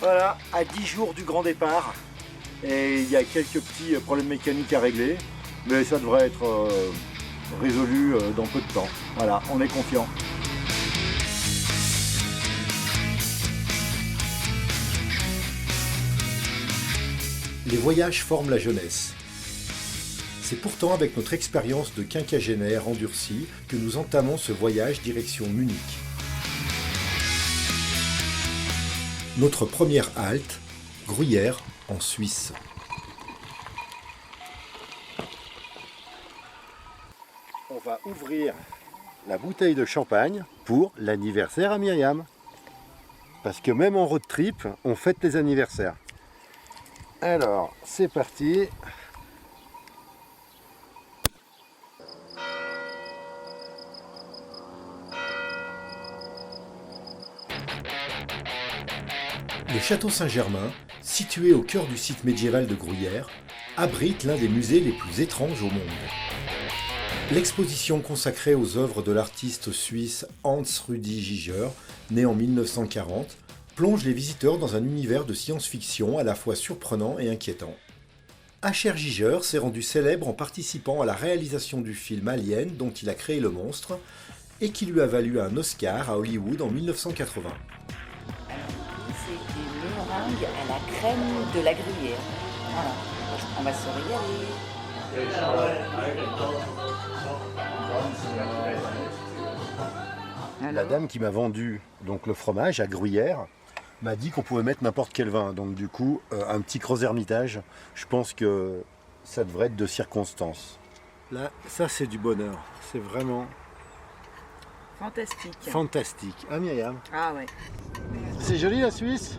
Voilà, à 10 jours du grand départ. Et il y a quelques petits problèmes mécaniques à régler, mais ça devrait être résolu dans peu de temps. Voilà, on est confiant. Les voyages forment la jeunesse. C'est pourtant avec notre expérience de quinquagénaire endurci que nous entamons ce voyage direction Munich. Notre première halte, Gruyère, en Suisse. On va ouvrir la bouteille de champagne pour l'anniversaire à Myriam. Parce que même en road trip, on fête les anniversaires. Alors, c'est parti. Le château Saint-Germain, situé au cœur du site médiéval de Gruyère, abrite l'un des musées les plus étranges au monde. L'exposition consacrée aux œuvres de l'artiste suisse Hans Rudi Giger, né en 1940, plonge les visiteurs dans un univers de science-fiction à la fois surprenant et inquiétant. H.R. Giger s'est rendu célèbre en participant à la réalisation du film Alien dont il a créé le monstre et qui lui a valu un Oscar à Hollywood en 1980. C'est des meringues à la crème de la gruyère. Voilà, on va se régaler. La dame qui m'a vendu donc le fromage à Gruyère m'a dit qu'on pouvait mettre n'importe quel vin. Donc du coup, un petit Gros Hermitage, je pense que ça devrait être de circonstance. Là, ça c'est du bonheur. C'est vraiment Fantastique. fantastique. Ah Myriam, Ah ouais. c'est joli la Suisse.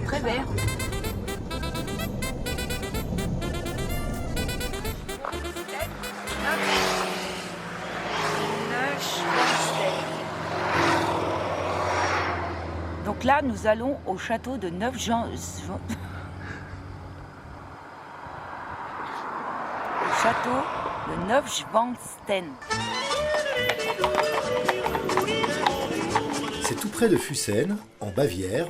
Très vert. Donc là, nous allons au château de Neuschwanstein. C'est tout près de Füssen, en Bavière,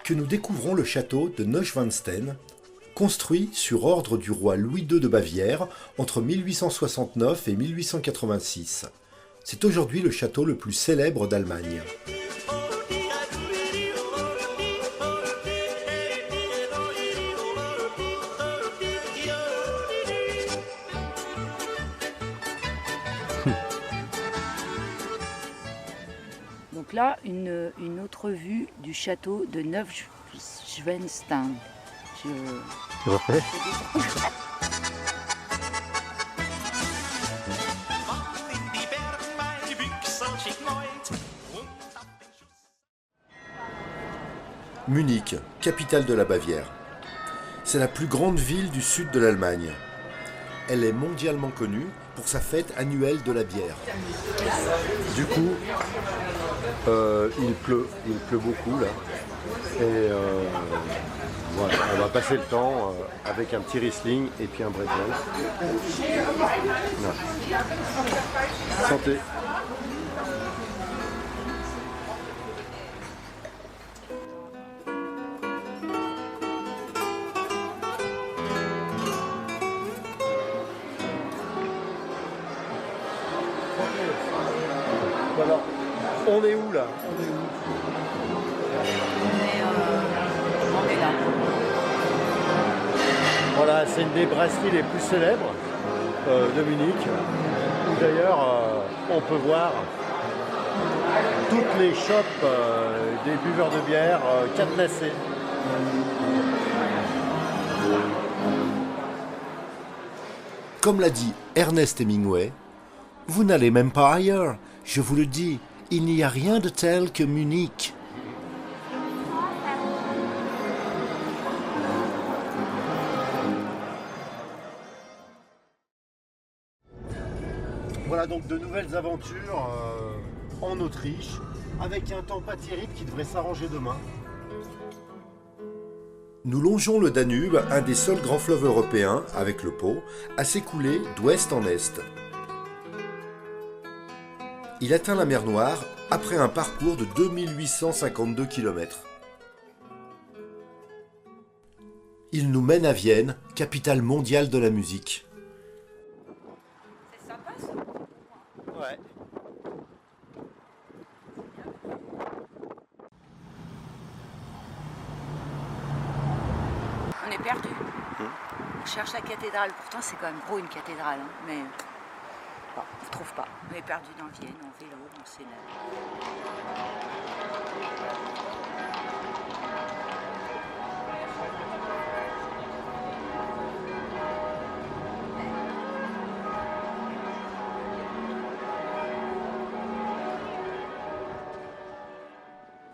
que nous découvrons le château de Neuschwanstein, construit sur ordre du roi Louis II de Bavière entre 1869 et 1886. C'est aujourd'hui le château le plus célèbre d'Allemagne. Donc là, une autre vue du château de Neuschwanstein. Tu refais ? Munich, capitale de la Bavière. C'est la plus grande ville du sud de l'Allemagne. Elle est mondialement connue pour sa fête annuelle de la bière. Du coup, il pleut beaucoup là. Et voilà, on va passer le temps avec un petit Riesling et puis un Bretzel. Santé. Alors, on est où là? On est là. Voilà, c'est une des brasseries les plus célèbres de Munich, où d'ailleurs on peut voir toutes les shops des buveurs de bière cadenassées. Comme l'a dit Ernest Hemingway, « Vous n'allez même pas ailleurs, je vous le dis, il n'y a rien de tel que Munich. » Voilà donc de nouvelles aventures en Autriche, avec un temps pas terrible qui devrait s'arranger demain. Nous longeons le Danube, un des seuls grands fleuves européens, avec le Pô, à s'écouler d'ouest en est. Il atteint la mer Noire après un parcours de 2852 km. Il nous mène à Vienne, capitale mondiale de la musique. C'est sympa ça. Ouais. On est perdu. On cherche la cathédrale. Pourtant, c'est quand même gros une cathédrale. Hein. Mais bon, on ne trouve pas. On est perdu dans Vienne, en vélo, on sait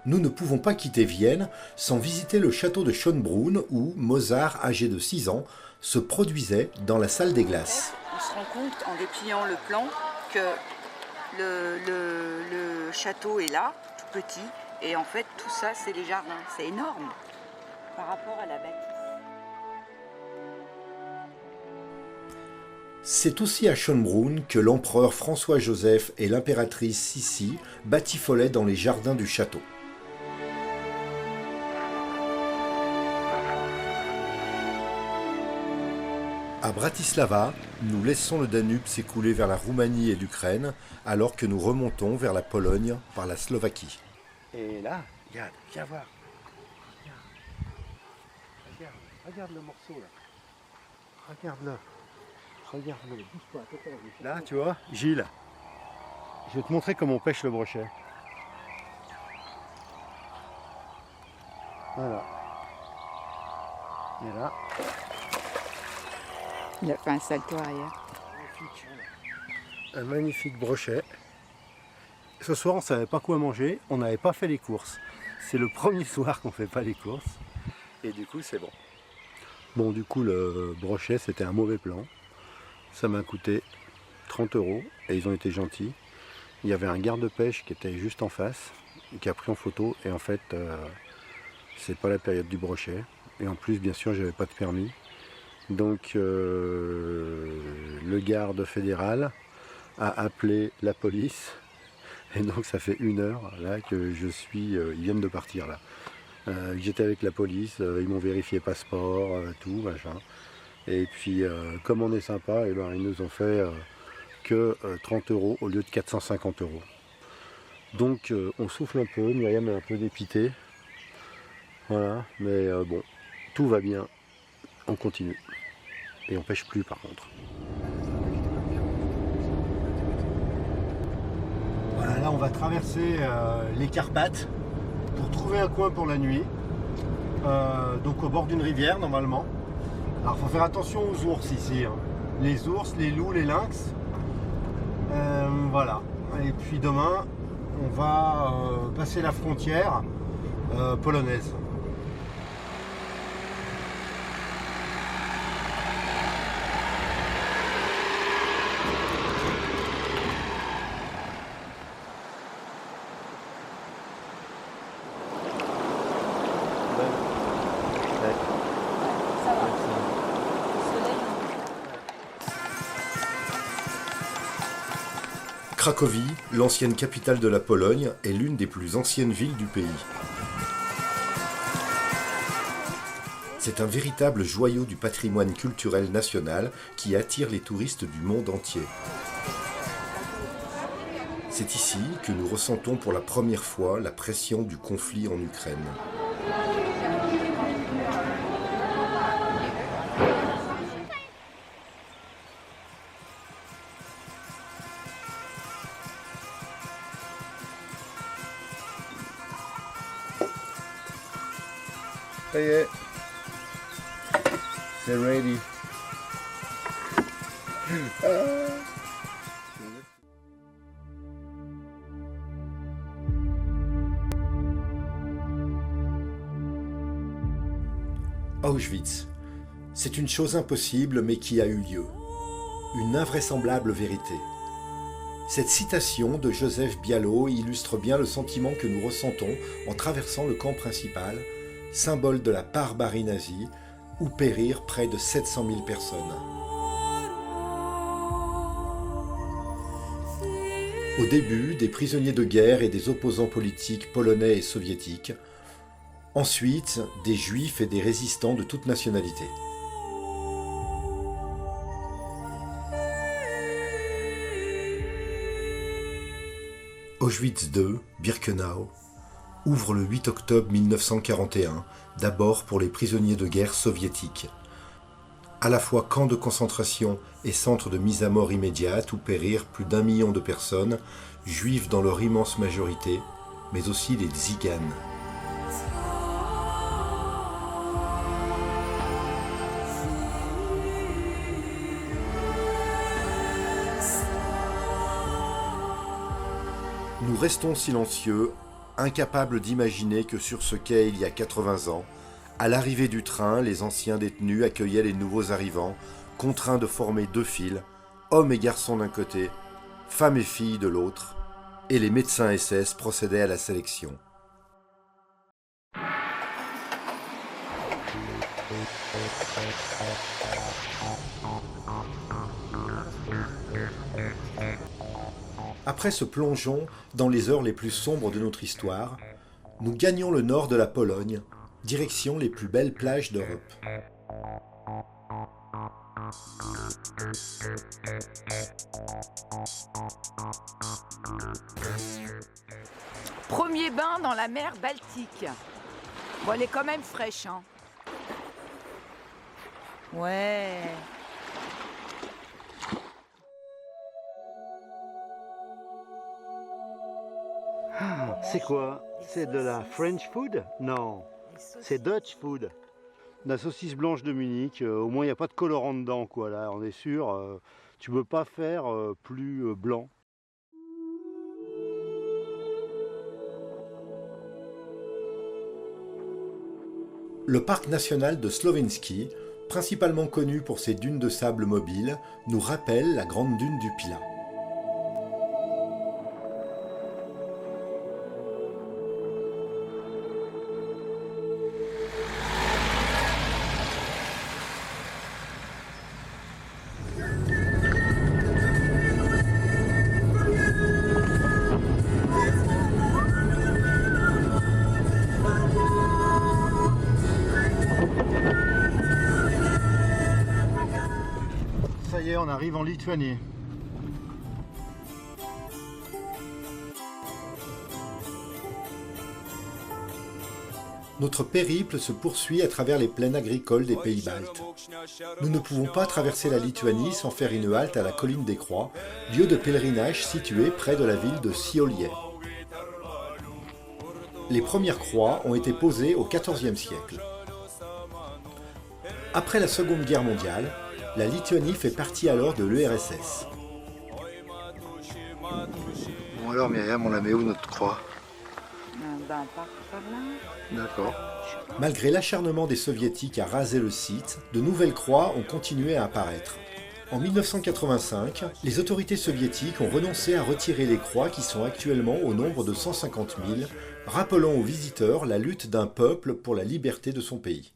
Nous ne pouvons pas quitter Vienne sans visiter le château de Schönbrunn où Mozart, âgé de 6 ans, se produisait dans la salle des glaces. On se rend compte en dépliant le plan que le château est là, tout petit, et en fait tout ça c'est les jardins, c'est énorme par rapport à la bâtisse. C'est aussi à Schönbrunn que l'empereur François-Joseph et l'impératrice Sissi batifolaient dans les jardins du château. À Bratislava, nous laissons le Danube s'écouler vers la Roumanie et l'Ukraine, alors que nous remontons vers la Pologne par la Slovaquie. Et là, regarde, viens voir. Regarde le morceau là. Regarde-le. Regarde-le. Bouge pas, attends. Là, tu vois, Gilles, je vais te montrer comment on pêche le brochet. Voilà. Et là. Il a fait un salto arrière. Un magnifique brochet. Ce soir, on ne savait pas quoi manger, on n'avait pas fait les courses. C'est le premier soir qu'on ne fait pas les courses. Et du coup, c'est bon. Bon, du coup, le brochet, c'était un mauvais plan. Ça m'a coûté 30 € et ils ont été gentils. Il y avait un garde-pêche qui était juste en face, qui a pris en photo. Et en fait, c'est pas la période du brochet. Et en plus, bien sûr, j'avais pas de permis. Donc le garde fédéral a appelé la police et donc ça fait 1 heure là que je suis, ils viennent de partir là. J'étais avec la police, ils m'ont vérifié passeport, tout machin. Et puis comme on est sympa, et ben, ils nous ont fait que 30 € au lieu de 450 €. Donc on souffle un peu, Myriam est un peu dépitée. Voilà, mais bon, tout va bien, on continue. Et on pêche plus par contre. Voilà, là on va traverser les Carpates pour trouver un coin pour la nuit. Donc au bord d'une rivière normalement. Alors il faut faire attention aux ours ici. Hein. Les ours, les loups, les lynx. Voilà. Et puis demain, on va passer la frontière polonaise. Cracovie, l'ancienne capitale de la Pologne, est l'une des plus anciennes villes du pays. C'est un véritable joyau du patrimoine culturel national qui attire les touristes du monde entier. C'est ici que nous ressentons pour la première fois la pression du conflit en Ukraine. Ça y est, c'est ready. Auschwitz. C'est une chose impossible mais qui a eu lieu. Une invraisemblable vérité. Cette citation de Joseph Bialo illustre bien le sentiment que nous ressentons en traversant le camp principal, symbole de la barbarie nazie, où périrent près de 700 000 personnes. Au début, des prisonniers de guerre et des opposants politiques polonais et soviétiques Ensuite, des juifs et des résistants de toute nationalité. Auschwitz II, Birkenau, ouvre le 8 octobre 1941, d'abord pour les prisonniers de guerre soviétiques. À la fois camp de concentration et centre de mise à mort immédiate où périrent plus d'1 million de personnes, juifs dans leur immense majorité, mais aussi les tziganes. Nous restons silencieux, incapables d'imaginer que sur ce quai il y a 80 ans, à l'arrivée du train, les anciens détenus accueillaient les nouveaux arrivants, contraints de former 2 files, hommes et garçons d'un côté, femmes et filles de l'autre, et les médecins SS procédaient à la sélection. Après ce plongeon dans les heures les plus sombres de notre histoire, nous gagnons le nord de la Pologne, direction les plus belles plages d'Europe. Premier bain dans la mer Baltique. Bon, elle est quand même fraîche, hein. Ouais. C'est quoi? C'est de la French food? Non, c'est Dutch food. La saucisse blanche de Munich, au moins il n'y a pas de colorant dedans, quoi. Là, on est sûr, tu ne peux pas faire plus blanc. Le parc national de Slovenský, principalement connu pour ses dunes de sable mobiles, nous rappelle la grande dune du Pilat. Ça y est, on arrive en Lituanie. Notre périple se poursuit à travers les plaines agricoles des pays baltes. Nous ne pouvons pas traverser la Lituanie sans faire une halte à la colline des Croix, lieu de pèlerinage situé près de la ville de Šiauliai. Les premières croix ont été posées au XIVe siècle. Après la Seconde Guerre mondiale, la Lituanie fait partie alors de l'URSS. Bon alors Myriam, on la met où notre croix? Ben, par là. D'accord. Malgré l'acharnement des soviétiques à raser le site, de nouvelles croix ont continué à apparaître. En 1985, les autorités soviétiques ont renoncé à retirer les croix qui sont actuellement au nombre de 150 000, rappelant aux visiteurs la lutte d'un peuple pour la liberté de son pays.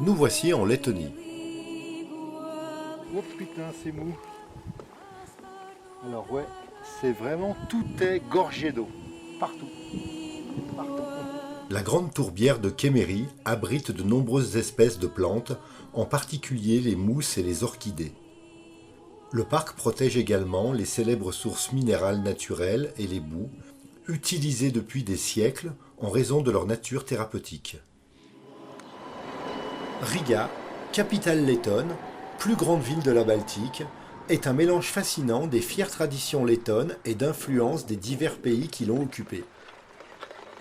Nous voici en Lettonie. Oh putain, c'est mou. Alors ouais, c'est vraiment, tout est gorgé d'eau. Partout. La grande tourbière de Kemeri abrite de nombreuses espèces de plantes, en particulier les mousses et les orchidées. Le parc protège également les célèbres sources minérales naturelles et les boues, utilisées depuis des siècles en raison de leur nature thérapeutique. Riga, capitale lettonne, plus grande ville de la Baltique, est un mélange fascinant des fières traditions lettonnes et d'influences des divers pays qui l'ont occupée.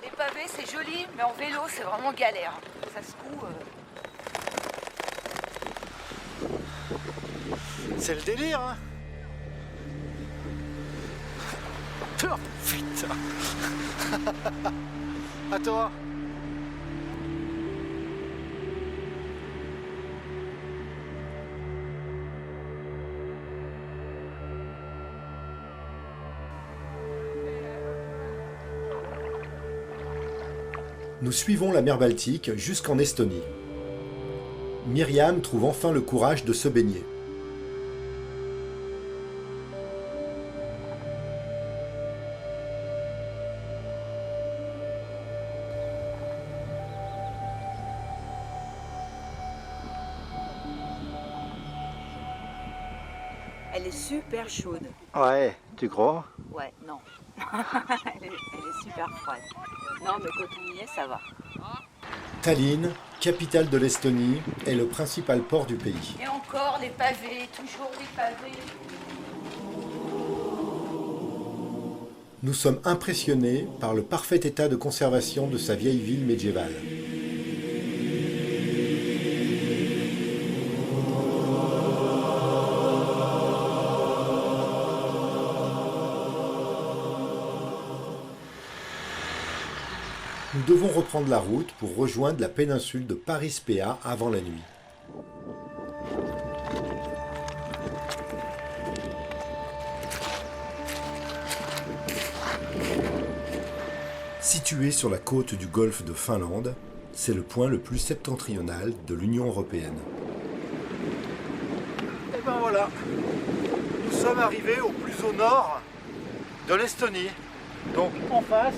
Les pavés, c'est joli, mais en vélo, c'est vraiment galère. Ça secoue. C'est le délire, hein. Oh, putain. À toi. Nous suivons la mer Baltique jusqu'en Estonie. Myriam trouve enfin le courage de se baigner. elle est super chaude. Ouais, tu crois? Ouais, non. Elle est super froide. Non, mais quand on y est, ça va. Tallinn, capitale de l'Estonie, est le principal port du pays. Et encore les pavés, toujours les pavés. Nous sommes impressionnés par le parfait état de conservation de sa vieille ville médiévale. Nous devons reprendre la route pour rejoindre la péninsule de Parispea avant la nuit. Situé sur la côte du golfe de Finlande, c'est le point le plus septentrional de l'Union européenne. Et ben voilà, nous sommes arrivés au plus au nord de l'Estonie. Donc en face,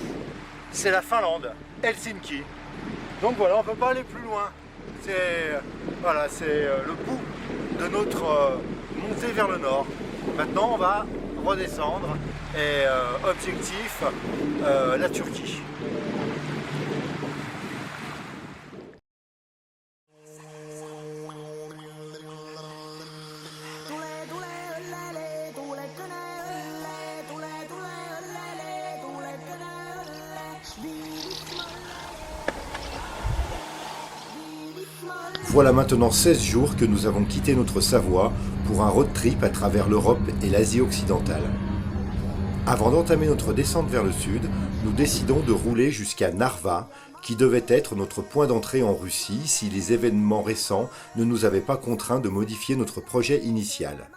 c'est la Finlande, Helsinki. Donc voilà, on ne peut pas aller plus loin. C'est voilà, le bout de notre montée vers le nord. Maintenant, on va redescendre et objectif la Turquie. Voilà maintenant 16 jours que nous avons quitté notre Savoie pour un road trip à travers l'Europe et l'Asie occidentale. Avant d'entamer notre descente vers le sud, nous décidons de rouler jusqu'à Narva, qui devait être notre point d'entrée en Russie si les événements récents ne nous avaient pas contraints de modifier notre projet initial.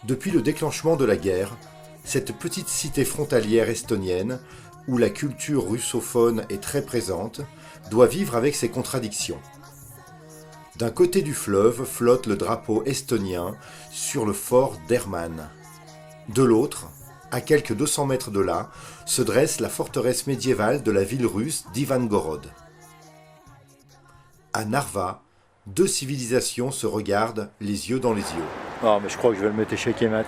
Depuis le déclenchement de la guerre, cette petite cité frontalière estonienne, où la culture russophone est très présente, doit vivre avec ses contradictions. D'un côté du fleuve flotte le drapeau estonien sur le fort d'Herman. De l'autre, à quelques 200 mètres de là, se dresse la forteresse médiévale de la ville russe d'Ivangorod. À Narva, deux civilisations se regardent les yeux dans les yeux. Ah, mais je crois que je vais le mettre échec et mat.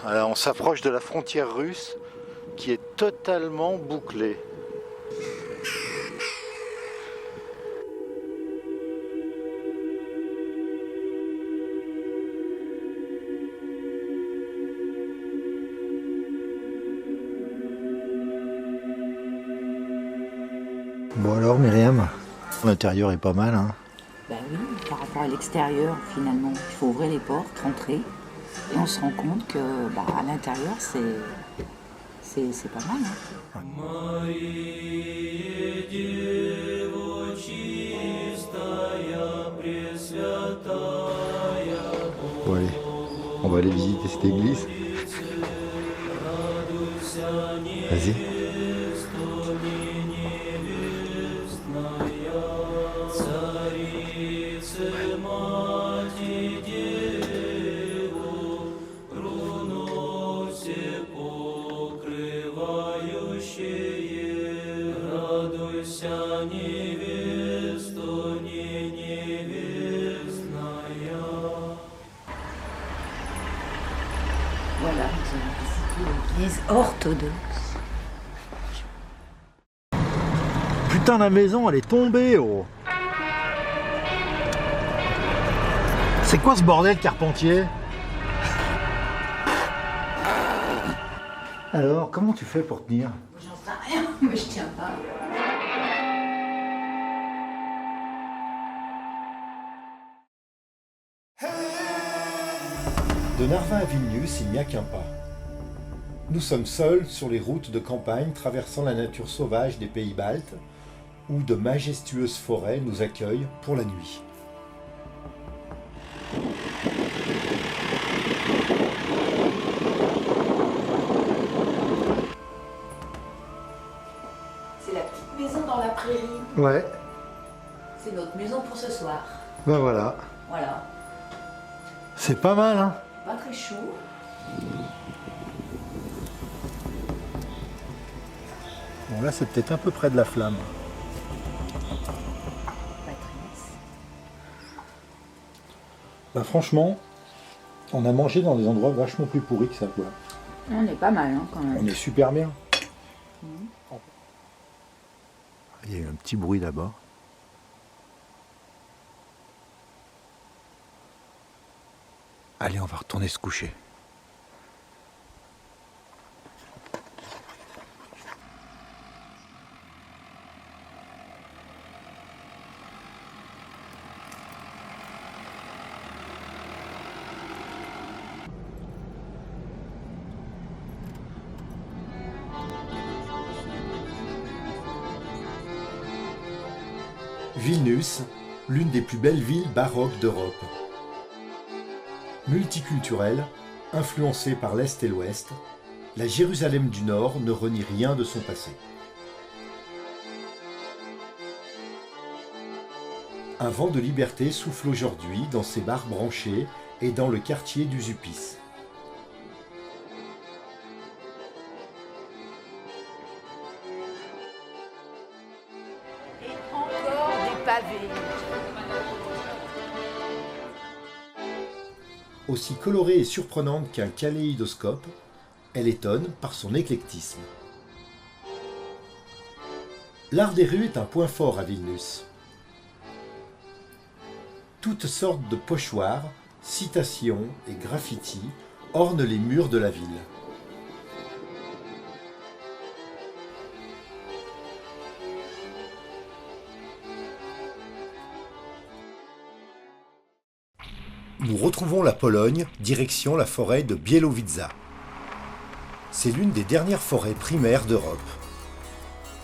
Alors, on s'approche de la frontière russe qui est totalement bouclée. Bon alors Myriam, l'intérieur est pas mal hein. Ben oui, par rapport à l'extérieur, finalement, il faut ouvrir les portes, rentrer, et on se rend compte que à l'intérieur, c'est pas mal. Hein. Bon allez, on va aller visiter cette église. Vas-y. Voilà, nous allons visiter l'église orthodoxe. Putain, la maison, elle est tombée, oh. C'est quoi ce bordel, Carpentier? Alors, comment tu fais pour tenir? J'en sais rien, mais je tiens pas. De Narva à Vilnius, il n'y a qu'un pas. Nous sommes seuls sur les routes de campagne traversant la nature sauvage des pays baltes, où de majestueuses forêts nous accueillent pour la nuit. C'est la petite maison dans la prairie. Ouais, C'est notre maison pour ce soir. ben voilà. Voilà. C'est pas mal, hein. Pas très chaud. Bon, là, c'est peut-être un peu près de la flamme. Patrice. Bah franchement, On a mangé dans des endroits vachement plus pourris que ça, quoi. On est pas mal, hein, quand même. On est super bien. Il y a eu un petit bruit là-bas. Allez, on va retourner se coucher. Vilnius, l'une des plus belles villes baroques d'Europe. Multiculturelle, influencée par l'Est et l'Ouest, la Jérusalem du Nord ne renie rien de son passé. Un vent de liberté souffle aujourd'hui dans ses bars branchés et dans le quartier du Sulpice. Et encore des pavés. Aussi colorée et surprenante qu'un kaléidoscope, elle étonne par son éclectisme. L'art des rues est un point fort à Vilnius. Toutes sortes de pochoirs, citations et graffitis ornent les murs de la ville. Nous retrouvons la Pologne, direction la forêt de Białowieża. C'est l'une des dernières forêts primaires d'Europe.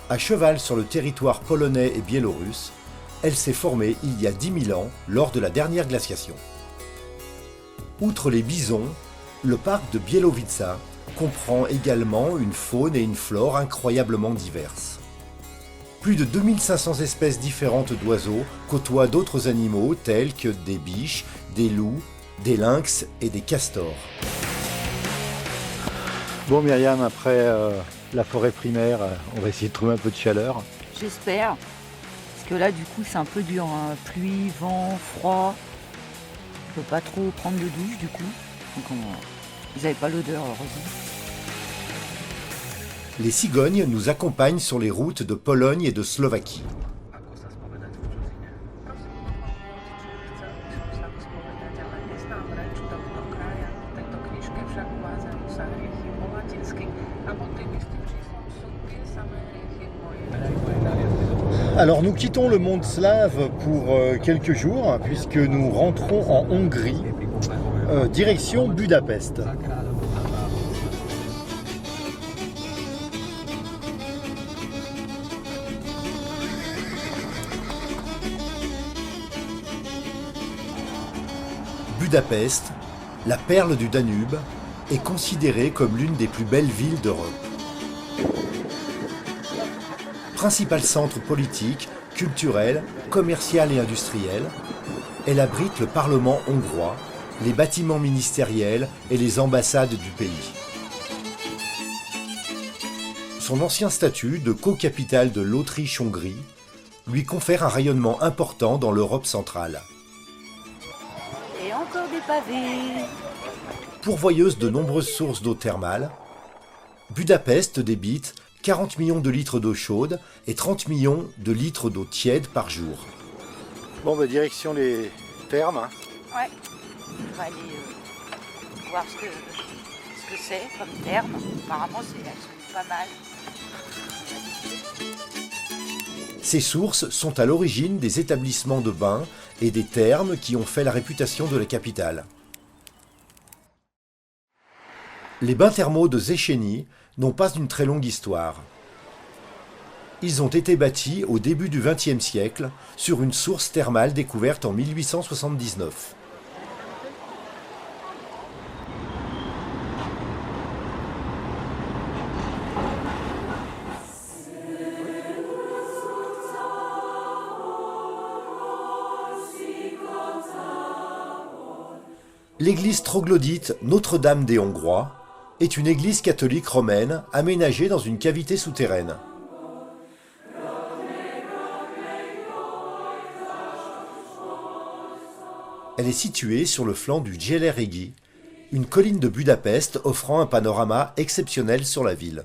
À cheval sur le territoire polonais et biélorusse, elle s'est formée il y a 10 000 ans lors de la dernière glaciation. Outre les bisons, le parc de Białowieża comprend également une faune et une flore incroyablement diverses. Plus de 2500 espèces différentes d'oiseaux côtoient d'autres animaux tels que des biches, des loups, des lynx et des castors. Bon Myriam, après la forêt primaire, on va essayer de trouver un peu de chaleur. J'espère. Parce que là, du coup, c'est un peu dur. Hein. Pluie, vent, froid. Je peux pas trop prendre de douche, du coup. Donc, vous n'avez pas l'odeur, heureusement. Les cigognes nous accompagnent sur les routes de Pologne et de Slovaquie. Alors nous quittons le monde slave pour quelques jours, puisque nous rentrons en Hongrie, direction Budapest. Budapest, la perle du Danube, est considérée comme l'une des plus belles villes d'Europe. Principal centre politique, culturel, commercial et industriel, elle abrite le Parlement hongrois, les bâtiments ministériels et les ambassades du pays. Son ancien statut de co-capitale de l'Autriche-Hongrie lui confère un rayonnement important dans l'Europe centrale. Et encore des pavés. Pourvoyeuse de nombreuses sources d'eau thermale, Budapest débite 40 millions de litres d'eau chaude et 30 millions de litres d'eau tiède par jour. Bon, bah, direction les thermes. Ouais. On va aller voir ce que c'est comme terme. Apparemment, elles sont pas mal. Ces sources sont à l'origine des établissements de bains et des thermes qui ont fait la réputation de la capitale. Les bains thermaux de Széchenyi n'ont pas une très longue histoire. Ils ont été bâtis au début du XXe siècle sur une source thermale découverte en 1879. L'église troglodyte Notre-Dame des Hongrois est une église catholique romaine aménagée dans une cavité souterraine. Elle est située sur le flanc du Győr-hegy, une colline de Budapest offrant un panorama exceptionnel sur la ville.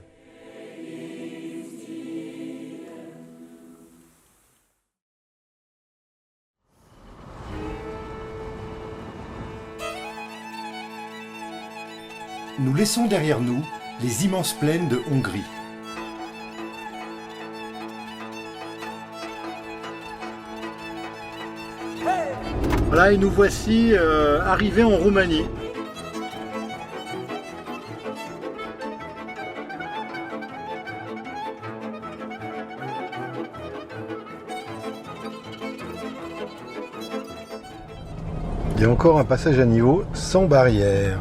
Nous laissons derrière nous les immenses plaines de Hongrie. Voilà, et nous voici arrivés en Roumanie. Il y a encore un passage à niveau sans barrière.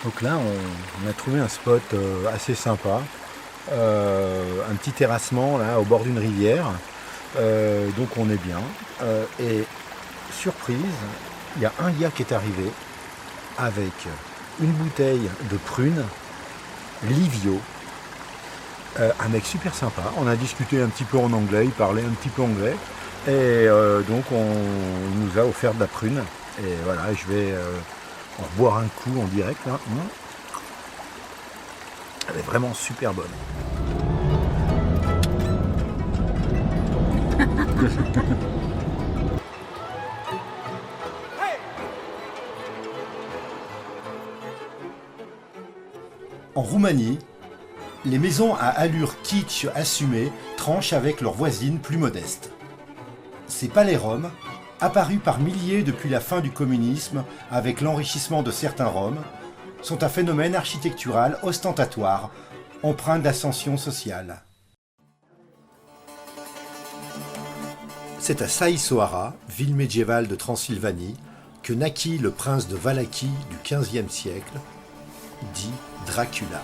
Donc là, on a trouvé un spot assez sympa, un petit terrassement là au bord d'une rivière, donc on est bien. Et surprise, il y a un gars qui est arrivé avec une bouteille de prunes Livio, un mec super sympa. On a discuté un petit peu en anglais, il parlait un petit peu anglais, et donc il nous a offert de la prune. Et voilà, je vais en boire un coup en direct là. Elle est vraiment super bonne. En Roumanie, les maisons à allure kitsch assumée tranchent avec leurs voisines plus modestes. Ces palais roms, apparus par milliers depuis la fin du communisme avec l'enrichissement de certains Roms, sont un phénomène architectural ostentatoire, empreint d'ascension sociale. C'est à Saïsoara, ville médiévale de Transylvanie, que naquit le prince de Valachie du XVe siècle, dit Dracula.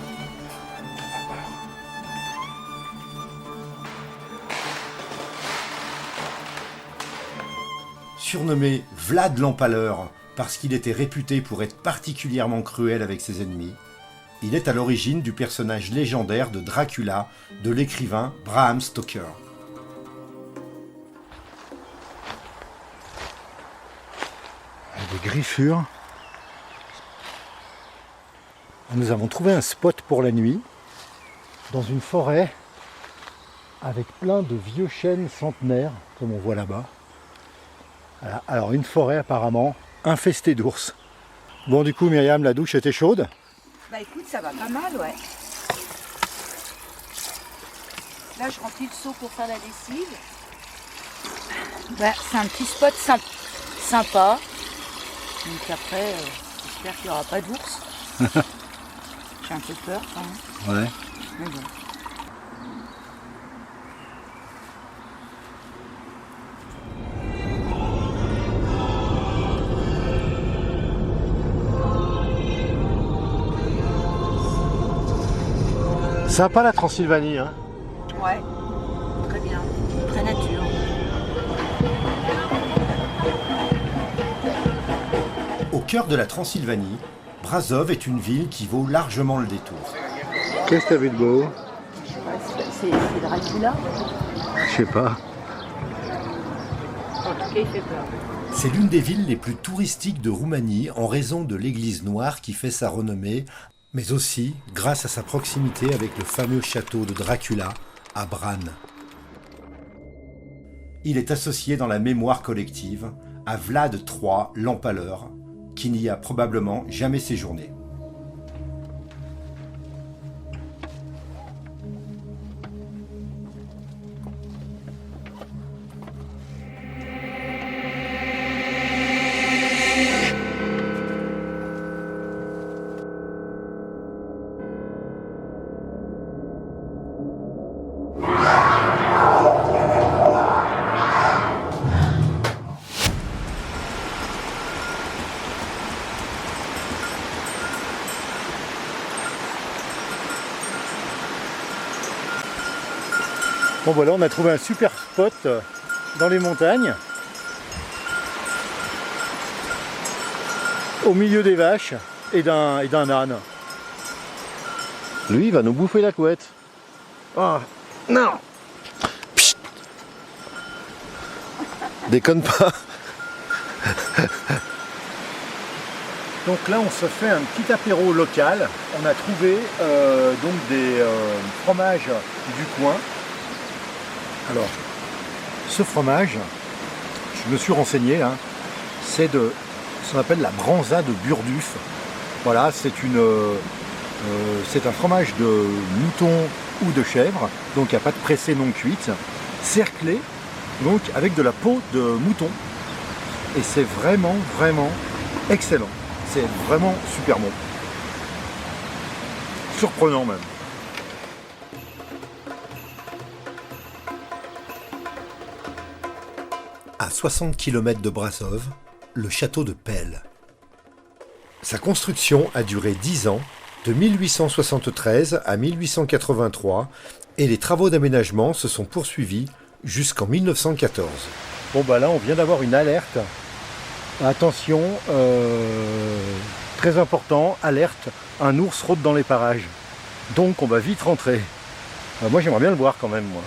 Surnommé Vlad l'Empaleur parce qu'il était réputé pour être particulièrement cruel avec ses ennemis, il est à l'origine du personnage légendaire de Dracula de l'écrivain Bram Stoker. Des griffures. Nous avons trouvé un spot pour la nuit dans une forêt avec plein de vieux chênes centenaires, comme on voit là-bas. Voilà. Alors une forêt apparemment infestée d'ours. Bon, du coup, Myriam, la douche était chaude? Bah écoute, ça va pas mal, ouais. Là, je remplis le seau pour faire la lessive. Bah, c'est un petit spot sympa. Donc après, j'espère qu'il n'y aura pas d'ours. J'ai un peu peur quand même. Ouais. Mais bon. Sympa la Transylvanie, hein? Ouais, très bien, très nature. Au cœur de la Transylvanie, Březov est une ville qui vaut largement le détour. Qu'est-ce que t'as vu de beau? C'est Dracula. Je sais pas. En tout cas, il fait peur. C'est l'une des villes les plus touristiques de Roumanie en raison de l'église noire qui fait sa renommée, mais aussi grâce à sa proximité avec le fameux château de Dracula à Bran. Il est associé dans la mémoire collective à Vlad III l'Empaleur, qui n'y a probablement jamais séjourné. Bon voilà, on a trouvé un super spot dans les montagnes, au milieu des vaches et d'un âne. Lui, il va nous bouffer la couette. Oh, non. Psst. Déconne pas. Donc là, on se fait un petit apéro local. On a trouvé donc des fromages du coin. Alors, ce fromage, je me suis renseigné, hein, c'est de ce qu'on appelle la branza de Burduf. Voilà, c'est un fromage de mouton ou de chèvre, donc il n'y a pas de pressée non cuite, cerclé, donc avec de la peau de mouton. Et c'est vraiment, vraiment excellent. C'est vraiment super bon. Surprenant même. À 60 km de Brasov, le château de Pelle. Sa construction a duré 10 ans, de 1873 à 1883, et les travaux d'aménagement se sont poursuivis jusqu'en 1914. Bon bah là on vient d'avoir une alerte. Attention, très important, alerte, un ours rôde dans les parages. Donc on va vite rentrer. Moi j'aimerais bien le voir quand même, moi.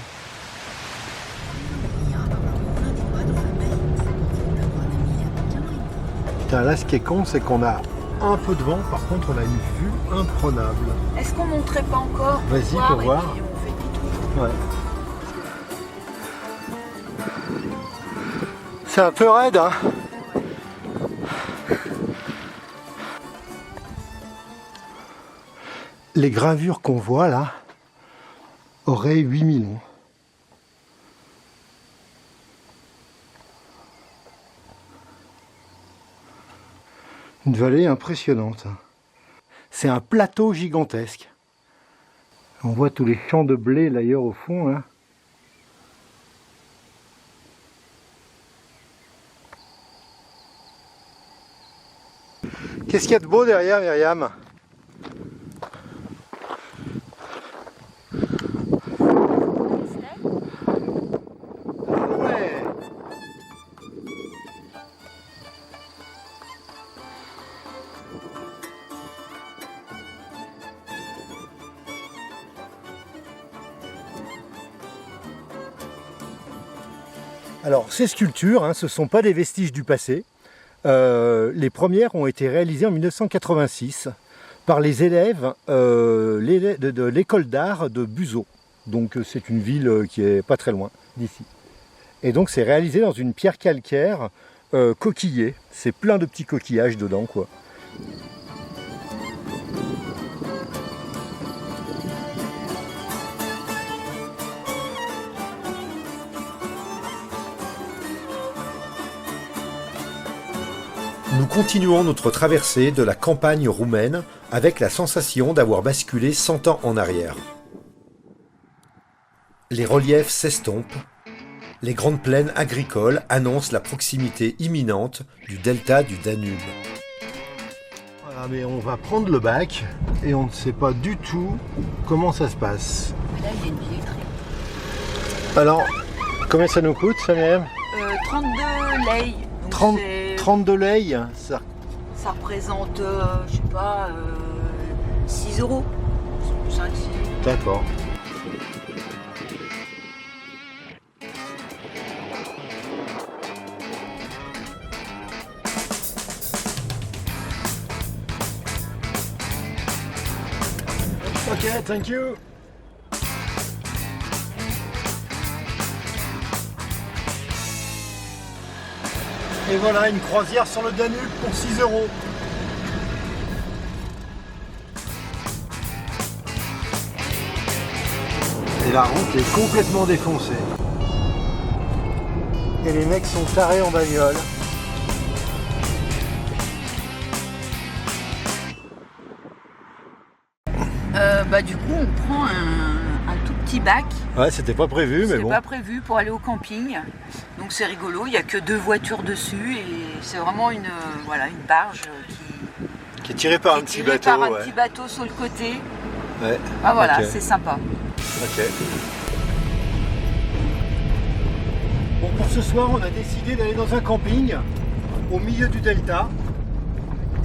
Putain, là ce qui est con, c'est qu'on a un peu de vent, par contre on a une vue imprenable. Est-ce qu'on monterait pas encore? Vas-y pour voir. Et puis on fait demi-tour. Ouais. C'est un peu raide, hein. Les gravures qu'on voit là auraient 8000 ans. Une vallée impressionnante. C'est un plateau gigantesque. On voit tous les champs de blé d'ailleurs au fond, hein. Qu'est-ce qu'il y a de beau derrière, Myriam? Ouais. Alors, ces sculptures, hein, ce ne sont pas des vestiges du passé. Les premières ont été réalisées en 1986 par les élèves de l'école d'art de Buzău. Donc c'est une ville qui est pas très loin d'ici. Et donc c'est réalisé dans une pierre calcaire coquillée. C'est plein de petits coquillages dedans, quoi. Nous continuons notre traversée de la campagne roumaine avec la sensation d'avoir basculé 100 ans en arrière. Les reliefs s'estompent, les grandes plaines agricoles annoncent la proximité imminente du delta du Danube. Voilà, mais on va prendre le bac et on ne sait pas du tout comment ça se passe. Là, il y a une billetterie. Alors, combien ça nous coûte, ça même 32 lei. Donc 32 lei, ça. Ça représente, je sais pas, 6 euros. 5-6 euros. D'accord. Ok, thank you. Et voilà, une croisière sur le Danube pour 6 euros. Et la route est complètement défoncée. Et les mecs sont tarés en bagnole. Du coup, on prend un tout petit bac. Ouais, c'était pas prévu, mais bon. C'est pas prévu pour aller au camping. Donc c'est rigolo, il n'y a que 2 voitures dessus et c'est vraiment une barge Qui est tirée par un petit bateau. Par un petit bateau sur le côté. Ouais. Ah voilà, Okay. c'est sympa. Ok. ce soir, on a décidé d'aller dans un camping au milieu du delta.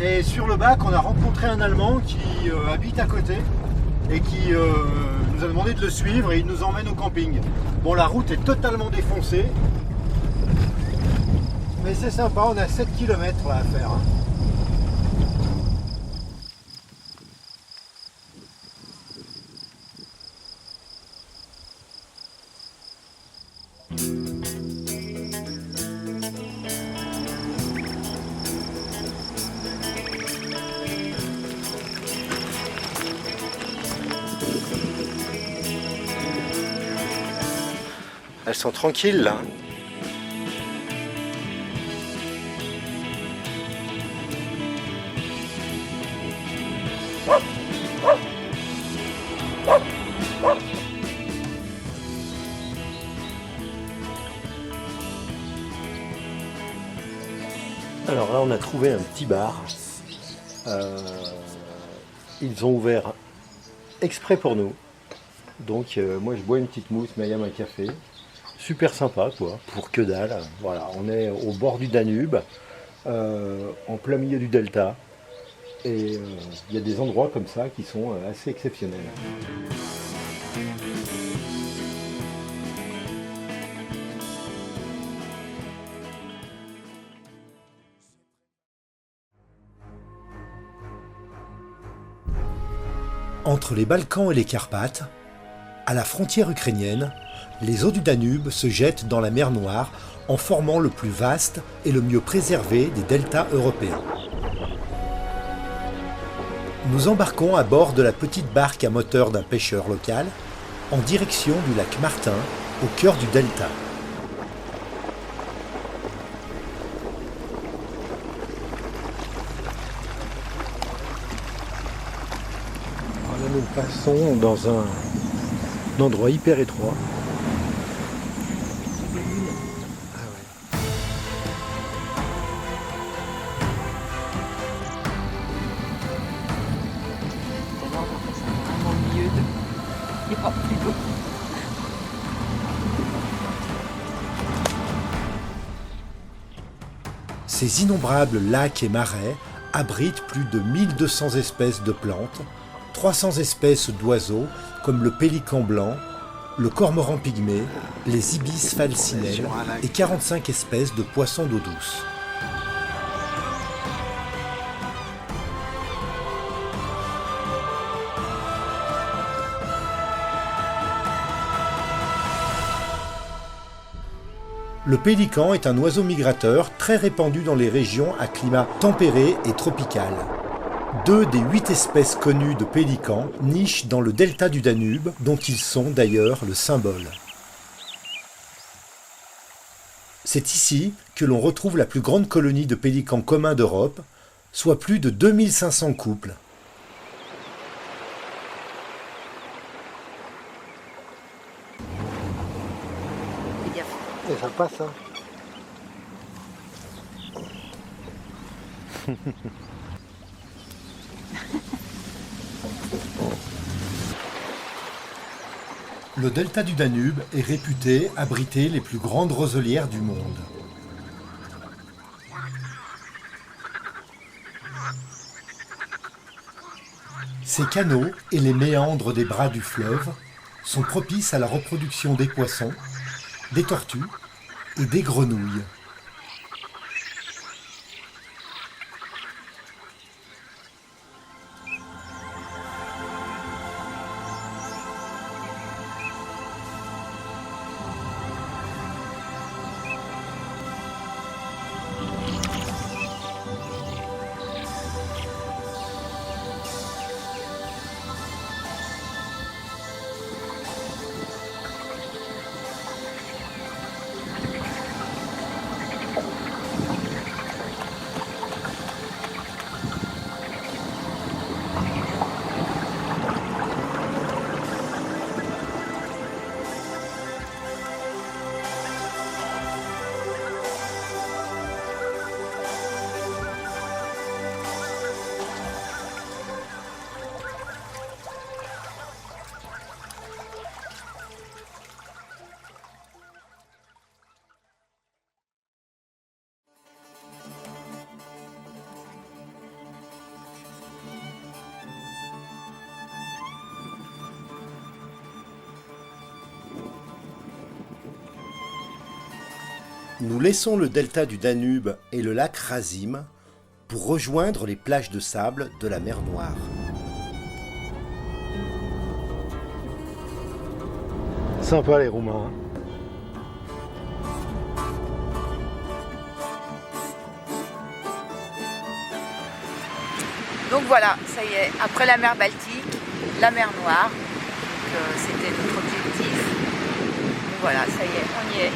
Et sur le bac, on a rencontré un Allemand qui habite à côté et qui nous a demandé de le suivre et il nous emmène au camping. Bon, la route est totalement défoncée. Mais c'est sympa, on a 7 km à faire. Elles sont tranquilles là. Alors là on a trouvé un petit bar. Ils ont ouvert exprès pour nous. Donc moi je bois une petite mousse, Mayam un café. Super sympa quoi, pour que dalle. Voilà, on est au bord du Danube, en plein milieu du delta. Et il y a des endroits comme ça qui sont assez exceptionnels. Entre les Balkans et les Carpates, à la frontière ukrainienne, les eaux du Danube se jettent dans la mer Noire en formant le plus vaste et le mieux préservé des deltas européens. Nous embarquons à bord de la petite barque à moteur d'un pêcheur local en direction du lac Martin, au cœur du delta. Là, nous passons dans un endroit hyper étroit. Ces innombrables lacs et marais abritent plus de 1200 espèces de plantes, 300 espèces d'oiseaux comme le pélican blanc, le cormoran pygmée, les ibis falcinelles et 45 espèces de poissons d'eau douce. Le pélican est un oiseau migrateur très répandu dans les régions à climat tempéré et tropical. 2 des 8 espèces connues de pélicans nichent dans le delta du Danube, dont ils sont d'ailleurs le symbole. C'est ici que l'on retrouve la plus grande colonie de pélicans communs d'Europe, soit plus de 2500 couples. Et ça passe, hein. Le delta du Danube est réputé abriter les plus grandes roselières du monde. Ces canaux et les méandres des bras du fleuve sont propices à la reproduction des poissons, des tortues et des grenouilles. Nous laissons le delta du Danube et le lac Razim pour rejoindre les plages de sable de la mer Noire. Sympa les Roumains. Donc voilà, ça y est, après la mer Baltique, la mer Noire, c'était notre objectif. Donc voilà, ça y est, on y est.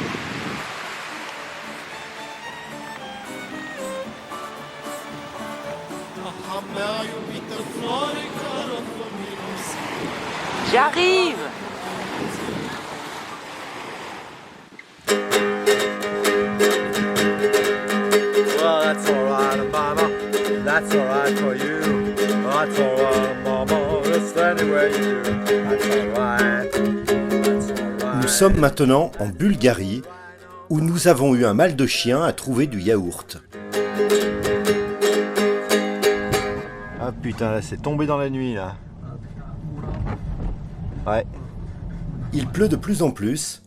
J'arrive! Well, that's alright, mama. That's alright for you. That's alright, mama. Just any way you do. That's alright. That's alright. Nous sommes maintenant en Bulgarie, où nous avons eu un mal de chien à trouver du yaourt. Ah putain, là c'est tombé dans la nuit là. Ouais. Il pleut de plus en plus,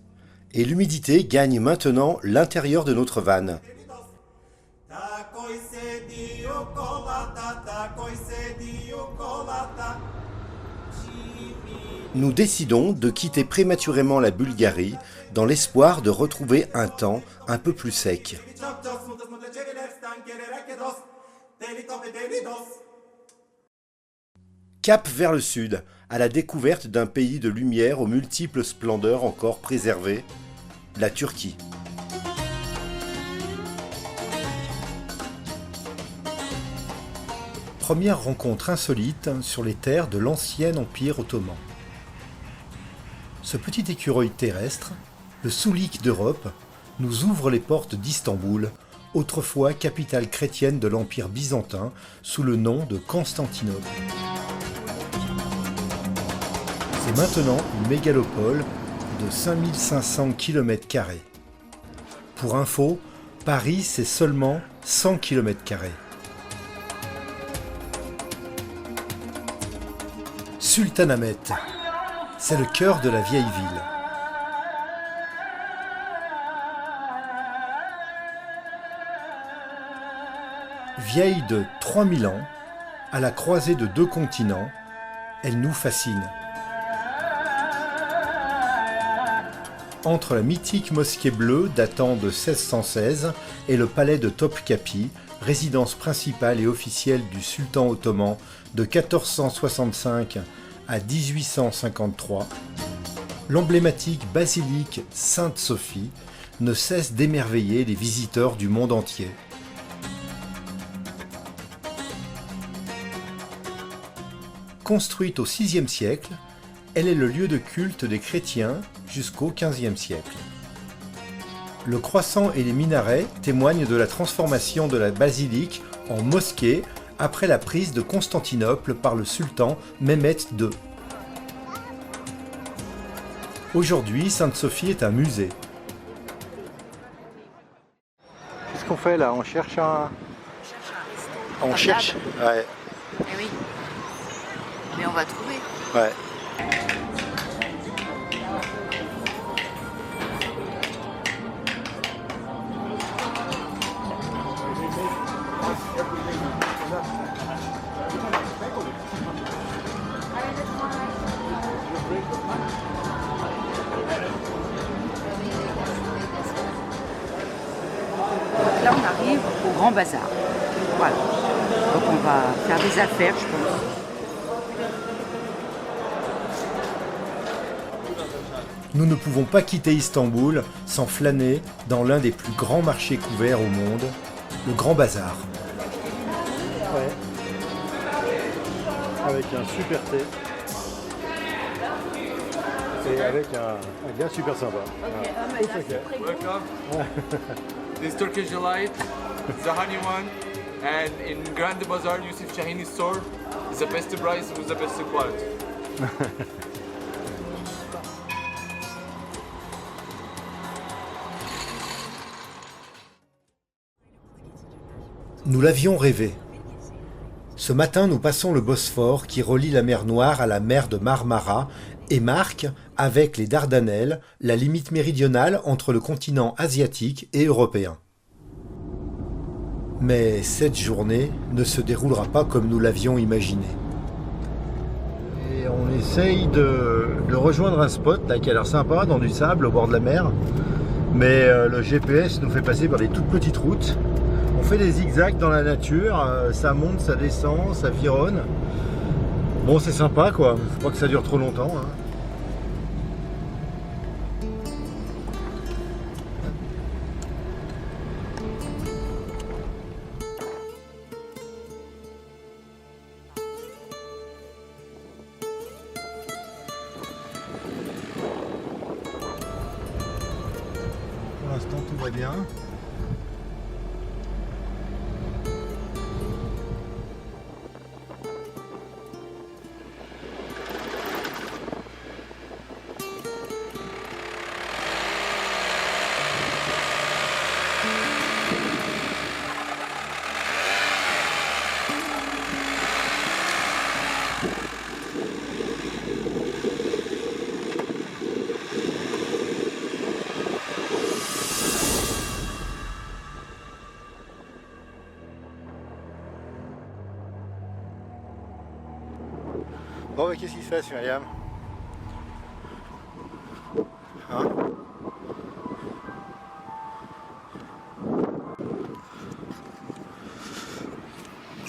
et l'humidité gagne maintenant l'intérieur de notre van. Nous décidons de quitter prématurément la Bulgarie dans l'espoir de retrouver un temps un peu plus sec. Cap vers le sud, à la découverte d'un pays de lumière aux multiples splendeurs encore préservées, la Turquie. Première rencontre insolite sur les terres de l'ancien empire ottoman. Ce petit écureuil terrestre, le Soulik d'Europe, nous ouvre les portes d'Istanbul, autrefois capitale chrétienne de l'Empire byzantin sous le nom de Constantinople. C'est maintenant une mégalopole de 5500 km². Pour info, Paris c'est seulement 100 km². Sultanahmet, c'est le cœur de la vieille ville. Vieille de 3000 ans, à la croisée de deux continents, elle nous fascine. Entre la mythique mosquée bleue datant de 1616 et le palais de Topkapi, résidence principale et officielle du sultan ottoman de 1465 à 1853, l'emblématique basilique Sainte-Sophie ne cesse d'émerveiller les visiteurs du monde entier. Construite au VIe siècle, elle est le lieu de culte des chrétiens jusqu'au XVe siècle. Le croissant et les minarets témoignent de la transformation de la basilique en mosquée après la prise de Constantinople par le sultan Mehmet II. Aujourd'hui, Sainte-Sophie est un musée. Qu'est-ce qu'on fait là? On cherche un... On cherche. Ouais. Eh oui. Mais on va trouver. Ouais. Là, on arrive au Grand Bazar. Voilà. Donc, on va faire des affaires, je pense. Nous ne pouvons pas quitter Istanbul sans flâner dans l'un des plus grands marchés couverts au monde, le Grand Bazar. Ouais. Avec un super thé. Et avec un gars super sympa. Welcome. This Turkish delight, the honey one, and in Grand Bazaar, Yusuf Shahini's store is the best price with the best quality. Nous l'avions rêvé. Ce matin, nous passons le Bosphore qui relie la mer Noire à la mer de Marmara et marque avec les Dardanelles, la limite méridionale entre le continent asiatique et européen. Mais cette journée ne se déroulera pas comme nous l'avions imaginé. Et on essaye de rejoindre un spot là, qui a l'air sympa, dans du sable au bord de la mer. Mais le GPS nous fait passer par des toutes petites routes. On fait des zigzags dans la nature, ça monte, ça descend, ça vironne. Bon, c'est sympa quoi, faut pas que ça dure trop longtemps. Hein. Pour l'instant, tout va bien. Bon, mais qu'est-ce qui se passe, Myriam? Hein?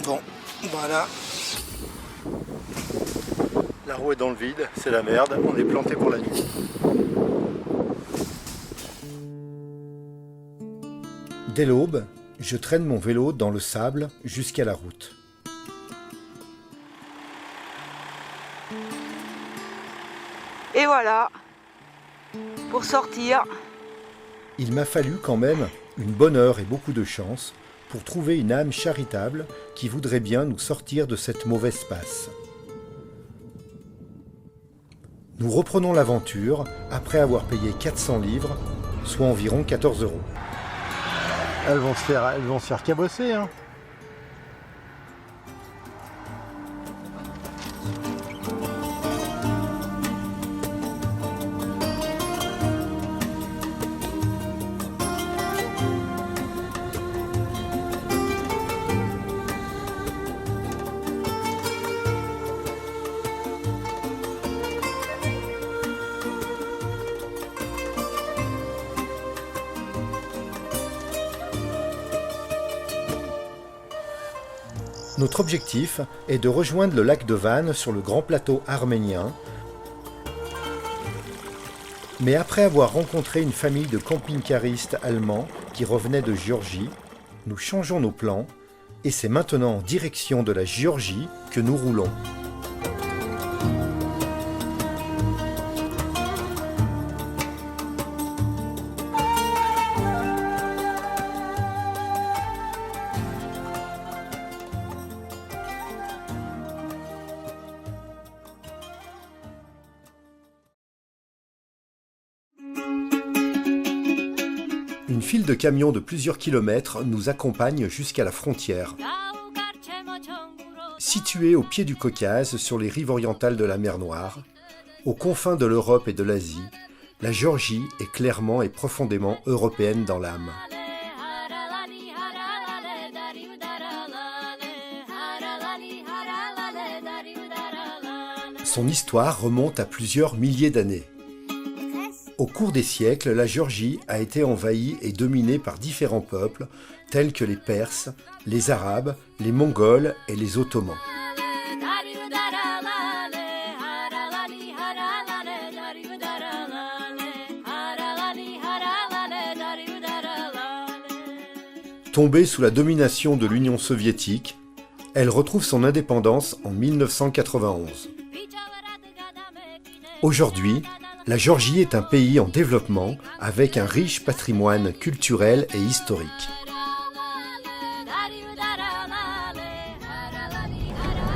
Bon, voilà. La roue est dans le vide, c'est la merde, on est planté pour la nuit. Dès l'aube, je traîne mon vélo dans le sable jusqu'à la route. Et voilà, pour sortir. Il m'a fallu quand même une bonne heure et beaucoup de chance pour trouver une âme charitable qui voudrait bien nous sortir de cette mauvaise passe. Nous reprenons l'aventure après avoir payé 400 livres, soit environ 14 €. Elles vont se faire cabosser, hein. Notre objectif est de rejoindre le lac de Van sur le grand plateau arménien. Mais après avoir rencontré une famille de camping-caristes allemands qui revenaient de Géorgie, nous changeons nos plans et c'est maintenant en direction de la Géorgie que nous roulons. Une file de camions de plusieurs kilomètres nous accompagne jusqu'à la frontière. Située au pied du Caucase, sur les rives orientales de la mer Noire, aux confins de l'Europe et de l'Asie, la Géorgie est clairement et profondément européenne dans l'âme. Son histoire remonte à plusieurs milliers d'années. Au cours des siècles, la Géorgie a été envahie et dominée par différents peuples, tels que les Perses, les Arabes, les Mongols et les Ottomans. Tombée sous la domination de l'Union soviétique, elle retrouve son indépendance en 1991. Aujourd'hui, la Géorgie est un pays en développement avec un riche patrimoine culturel et historique.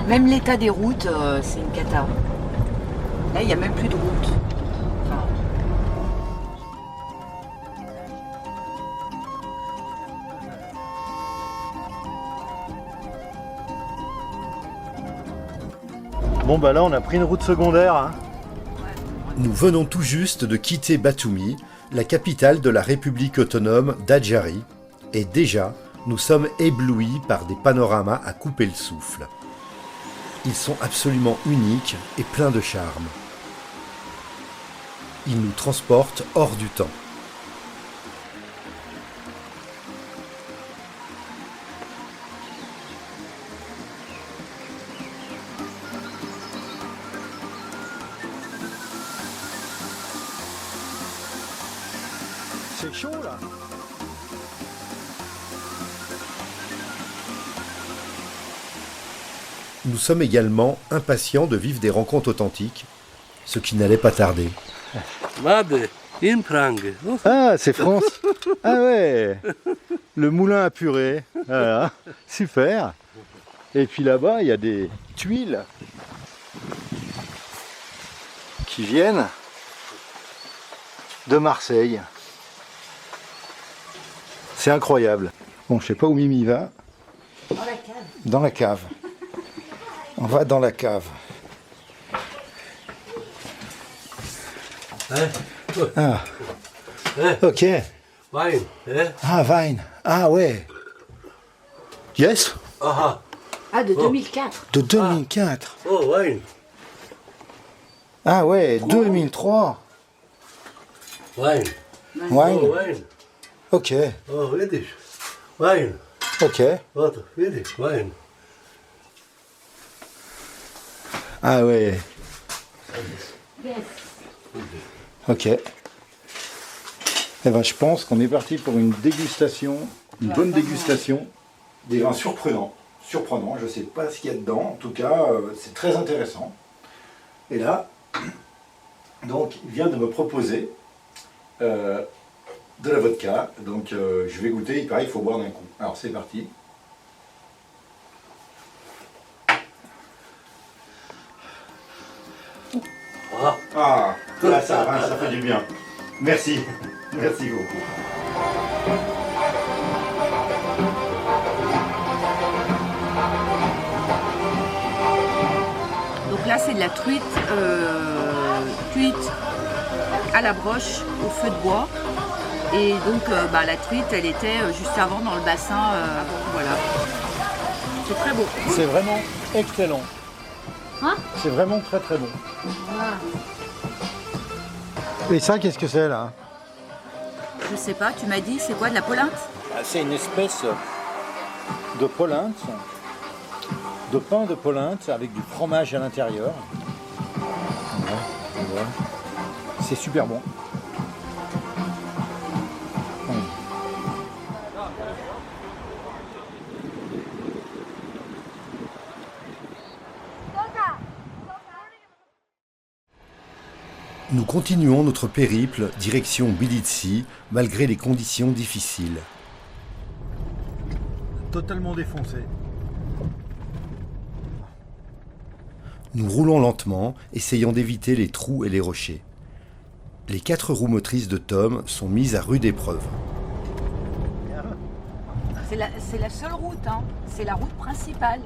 Même l'état des routes, c'est une cata. Là, il n'y a même plus de route. Enfin, Bon bah là on a pris une route secondaire, hein. Nous venons tout juste de quitter Batumi, la capitale de la République autonome d'Adjari, et déjà, nous sommes éblouis par des panoramas à couper le souffle. Ils sont absolument uniques et pleins de charme. Ils nous transportent hors du temps. C'est chaud là. Nous sommes également impatients de vivre des rencontres authentiques, ce qui n'allait pas tarder. Ah, c'est France. Ah ouais. Le moulin à purée. Voilà. Super. Et puis là-bas, il y a des tuiles qui viennent de Marseille. C'est incroyable. Bon, je sais pas où Mimi va. Dans la cave. Dans la cave. On va dans la cave. Ah. Ok. Wine, Ah, Vine. Ah ouais. Yes. aha, Ah, de 2004. De 2004. oh, wine, Ah ouais, 2003. wine, Wine. oh, wine, Ok. oh, Yiddish, wine, Ok. what, Yiddish, wine. Ah ouais. Yes. Ok. Eh ben, je pense qu'on est parti pour une dégustation, une bonne dégustation des vins surprenants. Surprenants, je ne sais pas ce qu'il y a dedans. En tout cas, c'est très intéressant. Et là, donc, il vient de me proposer de la vodka. Donc, je vais goûter. Il paraît qu'il faut boire d'un coup. Alors, c'est parti. Ah, là, ça fait du bien. Merci. Merci beaucoup. Donc là, c'est de la truite cuite à la broche, au feu de bois. Et donc, la truite, elle était juste avant dans le bassin. Voilà. C'est très beau. C'est vraiment excellent. Hein? C'est vraiment très très bon. Voilà. Et ça, qu'est-ce que c'est là? Je sais pas, tu m'as dit, c'est quoi, de la polinte? C'est une espèce de polinte, de pain de polinte avec du fromage à l'intérieur. Voilà. C'est super bon. Nous continuons notre périple direction Tbilisi, malgré les conditions difficiles. Totalement défoncé. Nous roulons lentement, essayant d'éviter les trous et les rochers. Les 4 roues motrices de Tom sont mises à rude épreuve. C'est la seule route, hein. C'est la route principale.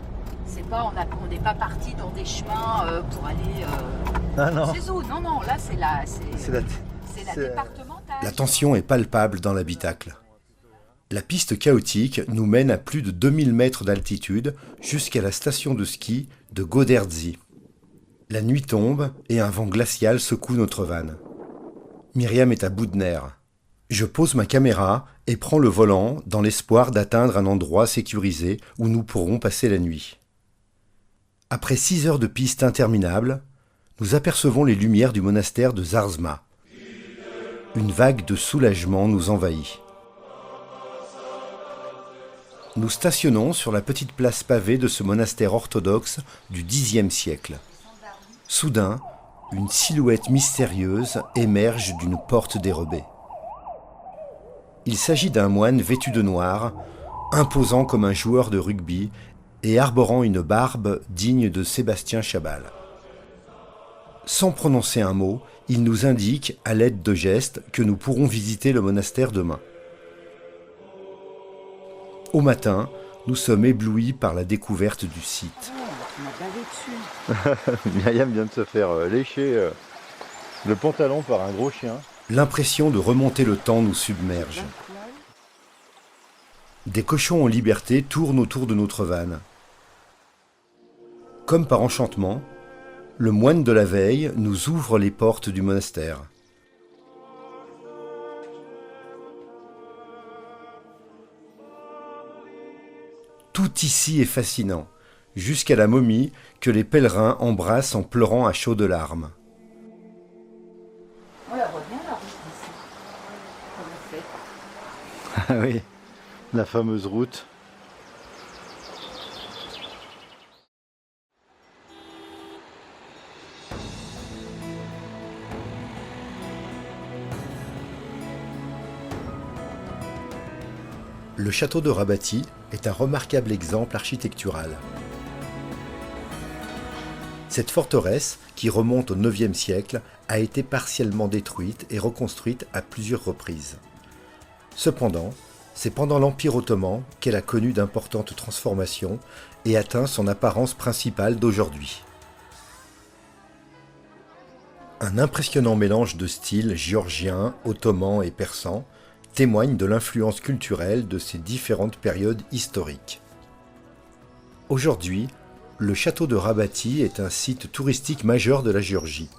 C'est pas, on n'est pas parti dans des chemins pour aller. Ah non. C'est Zouz, non, là c'est la c'est- départementale. La tension est palpable dans l'habitacle. La piste chaotique nous mène à plus de 2000 mètres d'altitude jusqu'à la station de ski de Goderzi. La nuit tombe et un vent glacial secoue notre van. Myriam est à bout de nerfs. Je pose ma caméra et prends le volant dans l'espoir d'atteindre un endroit sécurisé où nous pourrons passer la nuit. Après 6 heures de piste interminable, nous apercevons les lumières du monastère de Zarzma. Une vague de soulagement nous envahit. Nous stationnons sur la petite place pavée de ce monastère orthodoxe du Xe siècle. Soudain, une silhouette mystérieuse émerge d'une porte dérobée. Il s'agit d'un moine vêtu de noir, imposant comme un joueur de rugby et arborant une barbe digne de Sébastien Chabal. Sans prononcer un mot, il nous indique, à l'aide de gestes, que nous pourrons visiter le monastère demain. Au matin, nous sommes éblouis par la découverte du site. On m'a bavé dessus. Myriam vient de se faire lécher Le pantalon par un gros chien. L'impression de remonter le temps nous submerge. Des cochons en liberté tournent autour de notre vanne. Comme par enchantement, le moine de la veille nous ouvre les portes du monastère. Tout ici est fascinant, jusqu'à la momie que les pèlerins embrassent en pleurant à chaudes larmes. On la voit bien la route ici. Comme on fait. Ah oui, la fameuse route. Le château de Rabati est un remarquable exemple architectural. Cette forteresse, qui remonte au IXe siècle, a été partiellement détruite et reconstruite à plusieurs reprises. Cependant, c'est pendant l'Empire ottoman qu'elle a connu d'importantes transformations et atteint son apparence principale d'aujourd'hui. Un impressionnant mélange de styles géorgien, ottoman et persan témoigne de l'influence culturelle de ces différentes périodes historiques. Aujourd'hui, le château de Rabati est un site touristique majeur de la Géorgie.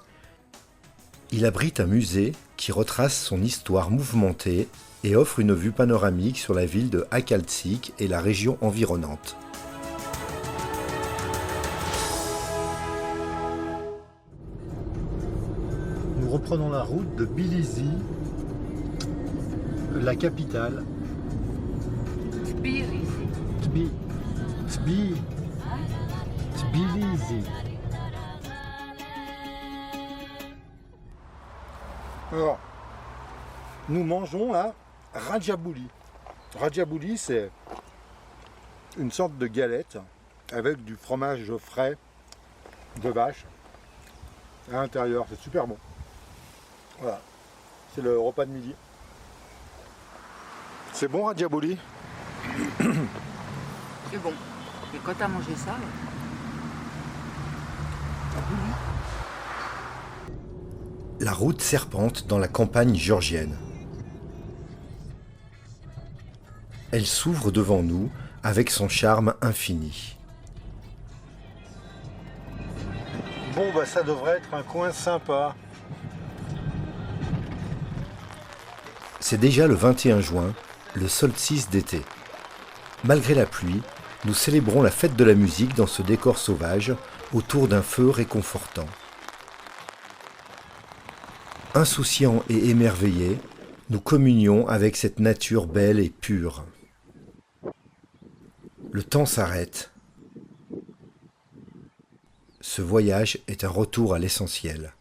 Il abrite un musée qui retrace son histoire mouvementée et offre une vue panoramique sur la ville de Akhaltsikhe et la région environnante. Nous reprenons la route de Tbilissi, la capitale. Tbilissi. Alors, nous mangeons à Rajabouli. Rajabouli, c'est une sorte de galette avec du fromage frais de vache à l'intérieur. C'est super bon. Voilà, c'est le repas de midi. C'est bon, Rajabouli? C'est bon. Et quand t'as mangé ça, La route serpente dans la campagne géorgienne. Elle s'ouvre devant nous avec son charme infini. Bon, bah ça devrait être un coin sympa. C'est déjà le 21 juin, le solstice d'été. Malgré la pluie, nous célébrons la fête de la musique dans ce décor sauvage, autour d'un feu réconfortant. Insouciants et émerveillés, nous communions avec cette nature belle et pure. Le temps s'arrête. Ce voyage est un retour à l'essentiel.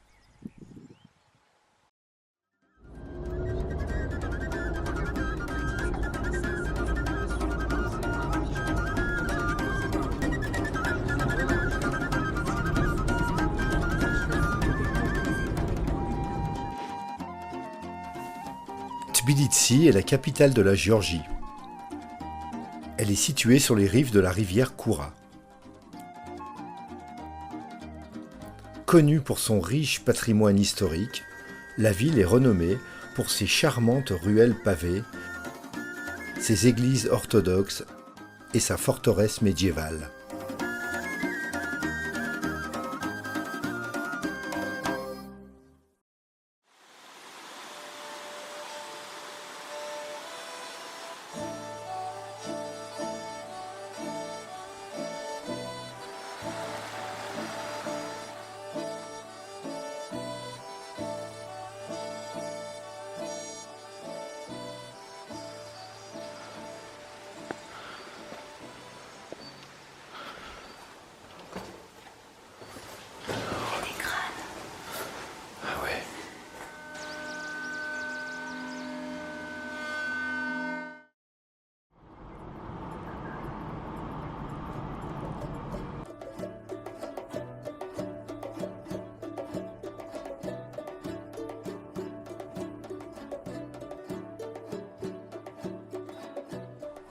Tbilissi est la capitale de la Géorgie. Elle est située sur les rives de la rivière Koura. Connue pour son riche patrimoine historique, la ville est renommée pour ses charmantes ruelles pavées, ses églises orthodoxes et sa forteresse médiévale.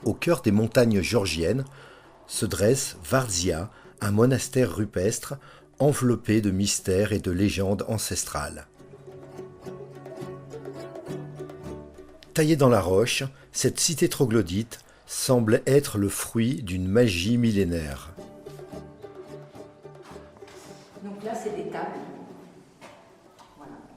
Au cœur des montagnes géorgiennes se dresse Vardzia, un monastère rupestre enveloppé de mystères et de légendes ancestrales. Taillée dans la roche, cette cité troglodyte semble être le fruit d'une magie millénaire. Donc là, c'est des tables.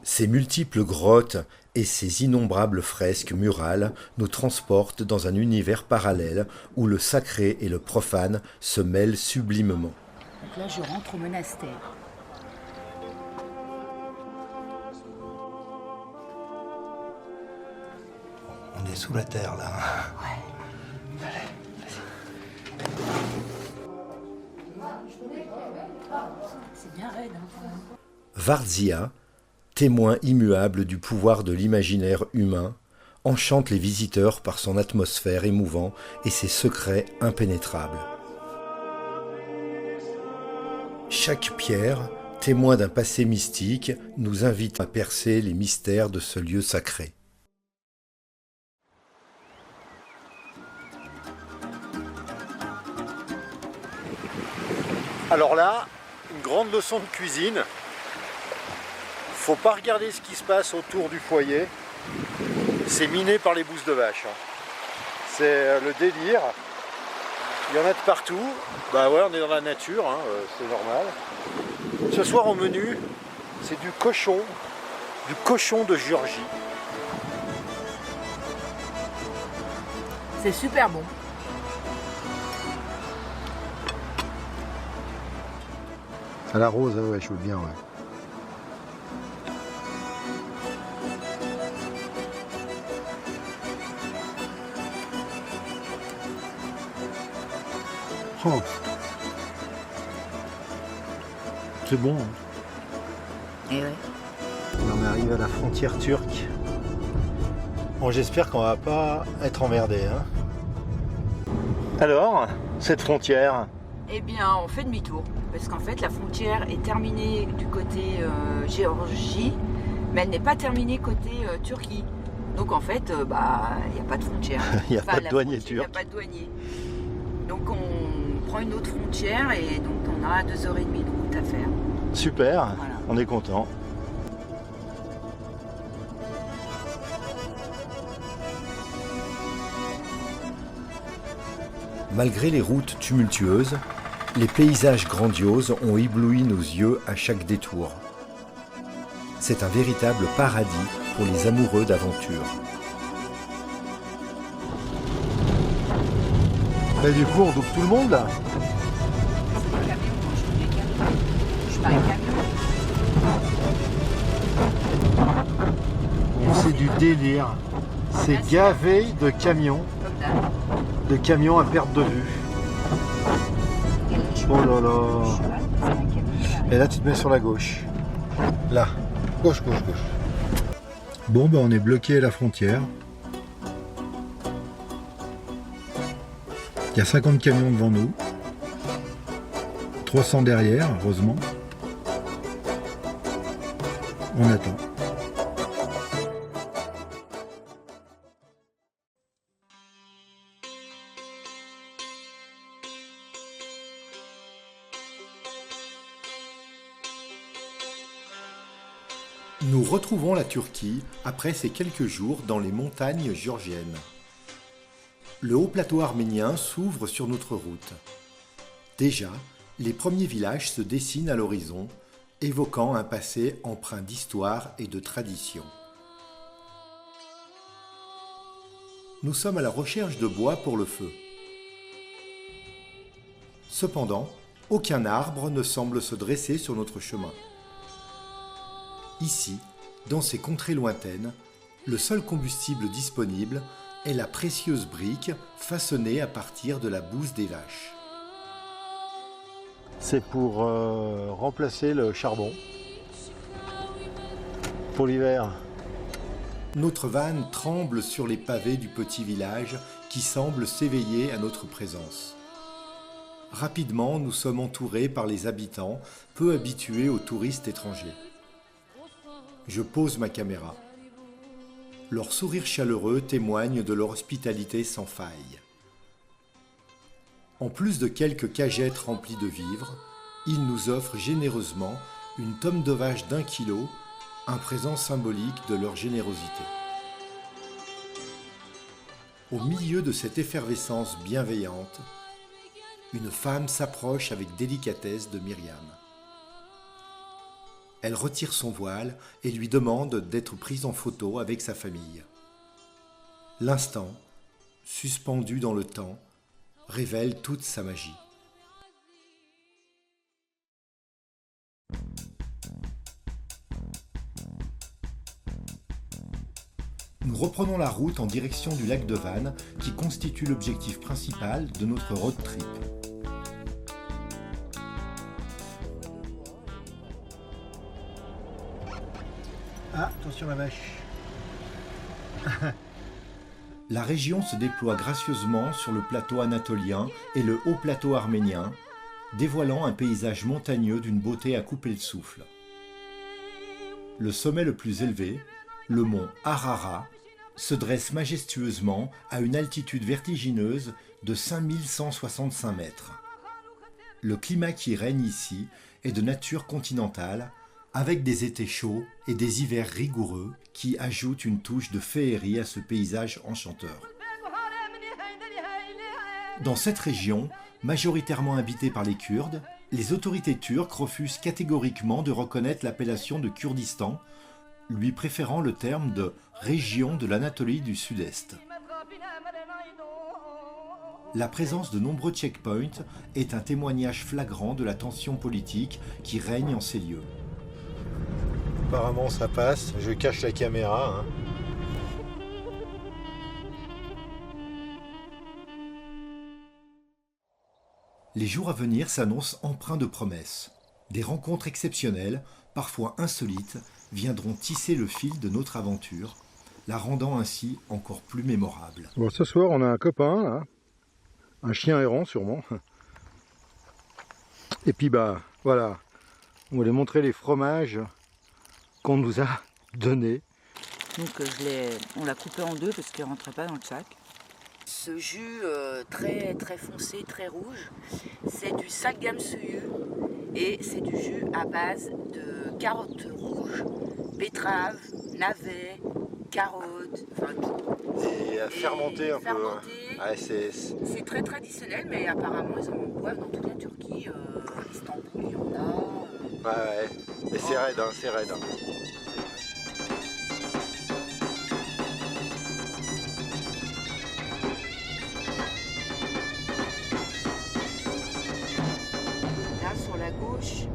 Ces multiples grottes et ces innombrables fresques murales nous transportent dans un univers parallèle où le sacré et le profane se mêlent sublimement. Donc là, je rentre au monastère. On est sous la terre là. Ouais. C'est bien raide. Hein. Várzea, témoin immuable du pouvoir de l'imaginaire humain, enchante les visiteurs par son atmosphère émouvante et ses secrets impénétrables. Chaque pierre, témoin d'un passé mystique, nous invite à percer les mystères de ce lieu sacré. Alors là, une grande leçon de cuisine. Faut pas regarder ce qui se passe autour du foyer. C'est miné par les bousses de vache. C'est le délire. Il y en a de partout. Bah ouais, on est dans la nature, hein, c'est normal. Ce soir au menu, c'est du cochon de Géorgie. C'est super bon. À la rose, ouais, je veux bien, ouais. Oh. C'est bon. Hein. Et ouais. On arrive à la frontière turque. Bon, j'espère qu'on va pas être emmerdé. Hein. Alors, cette frontière? Eh bien, on fait demi-tour. Parce qu'en fait, la frontière est terminée du côté Géorgie, mais elle n'est pas terminée côté Turquie. Donc en fait, il n'y a pas de frontière. Il n'y a pas de douanier turc. Il n'y a pas de douanier. Donc on prend une autre frontière et donc on a 2h30 de route à faire. Super, voilà. On est content. Malgré les routes tumultueuses, les paysages grandioses ont ébloui nos yeux à chaque détour. C'est un véritable paradis pour les amoureux d'aventure. Et du coup, on double tout le monde là. C'est des camions, moi je fais des camions. Je suis pas un camion. C'est du délire. C'est gavé de camions. Comme d'hab. De camions à perte de vue. Oh là là. Et là tu te mets sur la gauche. Là. Gauche. Bon ben on est bloqué à la frontière. Il y a 50 camions devant nous. 300 derrière, heureusement. On attend. Nous retrouvons la Turquie après ces quelques jours dans les montagnes géorgiennes. Le haut plateau arménien s'ouvre sur notre route. Déjà, les premiers villages se dessinent à l'horizon, évoquant un passé empreint d'histoire et de tradition. Nous sommes à la recherche de bois pour le feu. Cependant, aucun arbre ne semble se dresser sur notre chemin. Ici, dans ces contrées lointaines, le seul combustible disponible est la précieuse brique façonnée à partir de la bouse des vaches. C'est pour remplacer le charbon pour l'hiver. Notre vanne tremble sur les pavés du petit village qui semble s'éveiller à notre présence. Rapidement, nous sommes entourés par les habitants, peu habitués aux touristes étrangers. Je pose ma caméra. Leur sourire chaleureux témoigne de leur hospitalité sans faille. En plus de quelques cagettes remplies de vivres, ils nous offrent généreusement une tome de vache d'1 kilo, un présent symbolique de leur générosité. Au milieu de cette effervescence bienveillante, une femme s'approche avec délicatesse de Myriam. Elle retire son voile et lui demande d'être prise en photo avec sa famille. L'instant, suspendu dans le temps, révèle toute sa magie. Nous reprenons la route en direction du lac de Vannes qui constitue l'objectif principal de notre road trip. Ah, attention la vache. La région se déploie gracieusement sur le plateau anatolien et le haut plateau arménien, dévoilant un paysage montagneux d'une beauté à couper le souffle. Le sommet le plus élevé, le mont Harara, se dresse majestueusement à une altitude vertigineuse de 5165 mètres. Le climat qui règne ici est de nature continentale, avec des étés chauds et des hivers rigoureux qui ajoutent une touche de féerie à ce paysage enchanteur. Dans cette région, majoritairement habitée par les Kurdes, les autorités turques refusent catégoriquement de reconnaître l'appellation de Kurdistan, lui préférant le terme de région de l'Anatolie du Sud-Est. La présence de nombreux checkpoints est un témoignage flagrant de la tension politique qui règne en ces lieux. Apparemment ça passe, je cache la caméra. Les jours à venir s'annoncent empreints de promesses. Des rencontres exceptionnelles, parfois insolites, viendront tisser le fil de notre aventure, la rendant ainsi encore plus mémorable. Bon, ce soir on a un copain, là. Un chien errant sûrement. Et puis bah voilà, on voulait montrer les fromages qu'on nous a donnés. Donc on l'a coupé en deux parce qu'il ne rentrait pas dans le sac. Ce jus très foncé, très rouge, c'est du salgam suyu et c'est du jus à base de carottes rouges, betteraves, navets, carottes, enfin tout. Et fermenté un peu. Ouais, c'est très traditionnel, mais apparemment ils en boivent dans toute la Turquie. Istanbul, il y en a. Ouais. Et c'est raide, hein, c'est raide. Là, sur la gauche,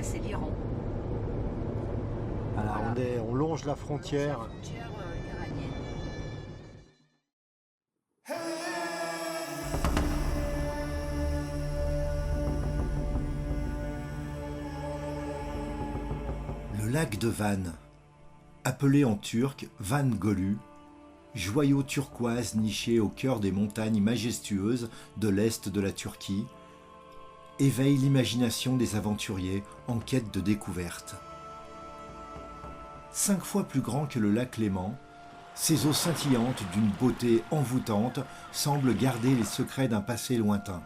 c'est l'Iran. Voilà, on longe la frontière. Frontière iranienne. Le lac de Van, appelé en turc Van Gölü, joyau turquoise niché au cœur des montagnes majestueuses de l'est de la Turquie, éveille l'imagination des aventuriers en quête de découverte. 5 fois plus grand que le lac Léman, ses eaux scintillantes d'une beauté envoûtante semblent garder les secrets d'un passé lointain.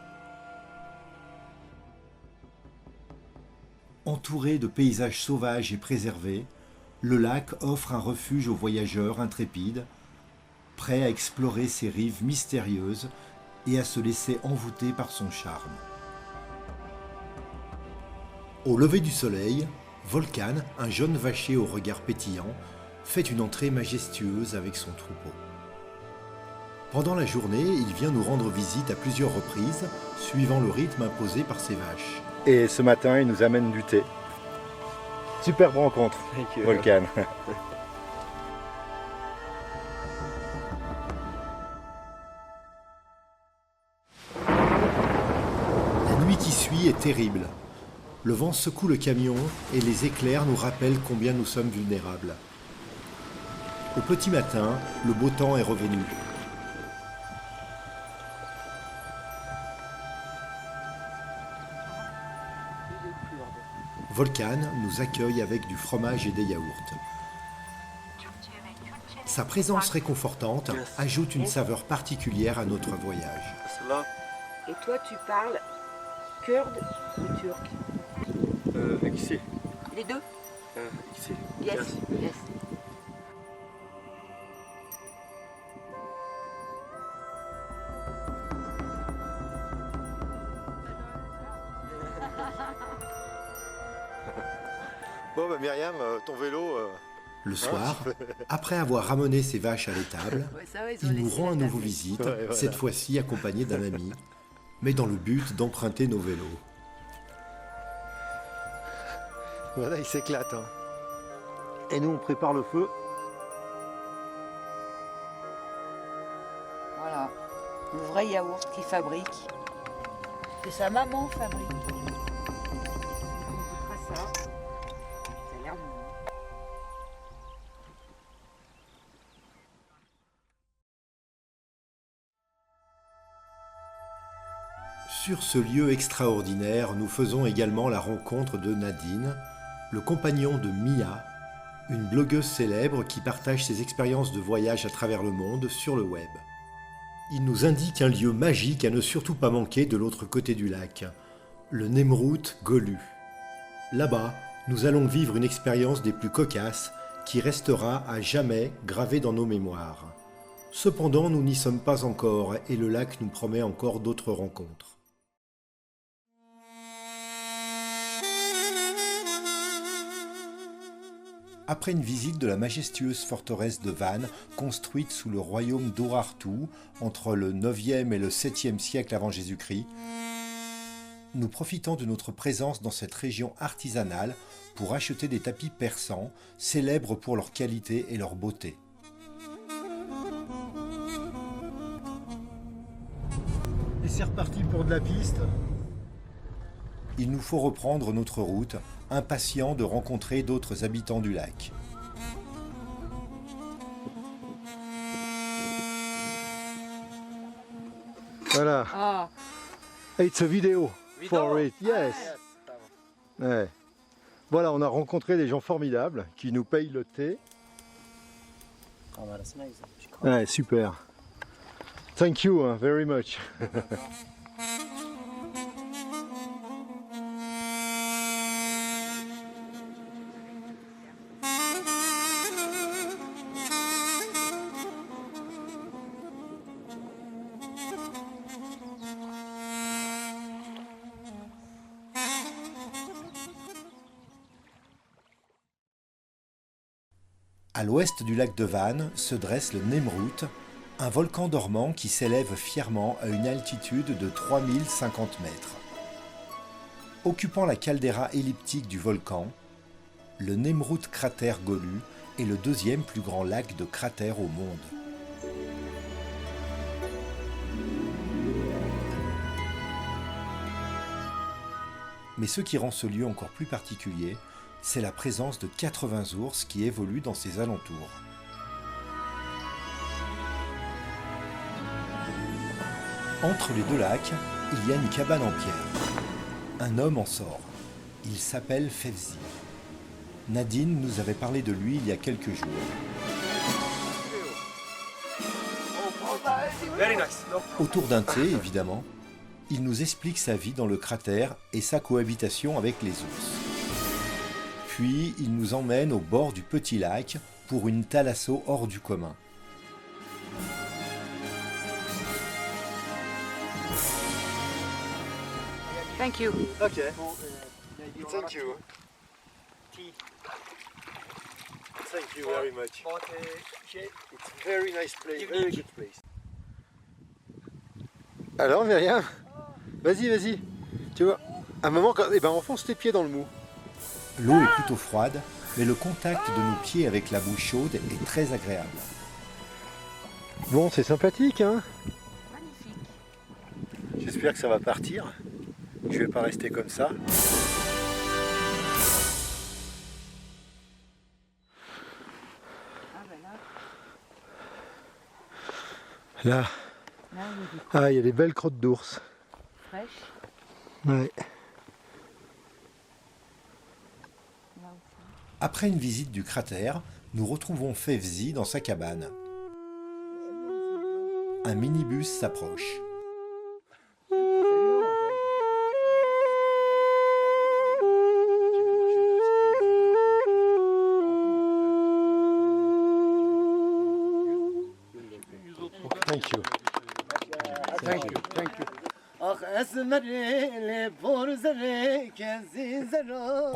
Entouré de paysages sauvages et préservés, le lac offre un refuge aux voyageurs intrépides, prêts à explorer ses rives mystérieuses et à se laisser envoûter par son charme. Au lever du soleil, Volkan, un jeune vacher au regard pétillant, fait une entrée majestueuse avec son troupeau. Pendant la journée, il vient nous rendre visite à plusieurs reprises, suivant le rythme imposé par ses vaches. Et ce matin, il nous amène du thé. Superbe rencontre, Volkan. La nuit qui suit est terrible. Le vent secoue le camion et les éclairs nous rappellent combien nous sommes vulnérables. Au petit matin, le beau temps est revenu. Volkan nous accueille avec du fromage et des yaourts. Sa présence réconfortante ajoute une saveur particulière à notre voyage. Et toi, tu parles kurde ou turc? Ici. Les deux? Ici. Yes. Bon, bah Myriam, ton vélo... Le soir, après avoir ramené ses vaches à l'étable, Ouais, ça va, ils ont il nous laissé rend à la nouveau table. visite, Ouais, voilà. cette fois-ci accompagné d'un ami, mais dans le but d'emprunter nos vélos. Voilà, il s'éclate. Hein. Et nous, on prépare le feu. Voilà, le vrai yaourt qu'il fabrique, que sa maman fabrique. On fera ça. Ça a l'air bon. Sur ce lieu extraordinaire, nous faisons également la rencontre de Nadine, le compagnon de Mia, une blogueuse célèbre qui partage ses expériences de voyage à travers le monde sur le web. Il nous indique un lieu magique à ne surtout pas manquer de l'autre côté du lac, le Nemrut Golu. Là-bas, nous allons vivre une expérience des plus cocasses qui restera à jamais gravée dans nos mémoires. Cependant, nous n'y sommes pas encore et le lac nous promet encore d'autres rencontres. Après une visite de la majestueuse forteresse de Van, construite sous le royaume d'Urartu entre le 9e et le 7e siècle avant Jésus-Christ, nous profitons de notre présence dans cette région artisanale pour acheter des tapis persans, célèbres pour leur qualité et leur beauté. Et c'est reparti pour de la piste. Il nous faut reprendre notre route, impatients de rencontrer d'autres habitants du lac. Voilà. Ah, It's a video for it. Yes. Ouais. Voilà, on a rencontré des gens formidables qui nous payent le thé. Ouais, super. Thank you very much. À l'ouest du lac de Van se dresse le Nemrut, un volcan dormant qui s'élève fièrement à une altitude de 3050 mètres. Occupant la caldeira elliptique du volcan, le Nemrut cratère Golu est le deuxième plus grand lac de cratères au monde. Mais ce qui rend ce lieu encore plus particulier, c'est la présence de 80 ours qui évoluent dans ses alentours. Entre les deux lacs, il y a une cabane en pierre. Un homme en sort. Il s'appelle Fevzi. Nadine nous avait parlé de lui il y a quelques jours. Very nice. Autour d'un thé, évidemment, il nous explique sa vie dans le cratère et sa cohabitation avec les ours. Puis, il nous emmène au bord du petit lac pour une thalasso hors du commun. thank you. Ok. Thank you. Thank you very much. It's a very nice place, very good place. Alors Myriam, vas-y. Tu vois, à un moment, enfonce tes pieds dans le mou. L'eau est plutôt froide, mais le contact de nos pieds avec la boue chaude est très agréable. Bon, c'est sympathique, hein. Magnifique. J'espère que ça va partir. Je vais pas rester comme ça. Ah ben là, Là, là il y a des ah, il y a des belles crottes d'ours. fraîches. Ouais. Là aussi. Après une visite du cratère, nous retrouvons Fevzi dans sa cabane. Un minibus s'approche. Thank you. Thank you. En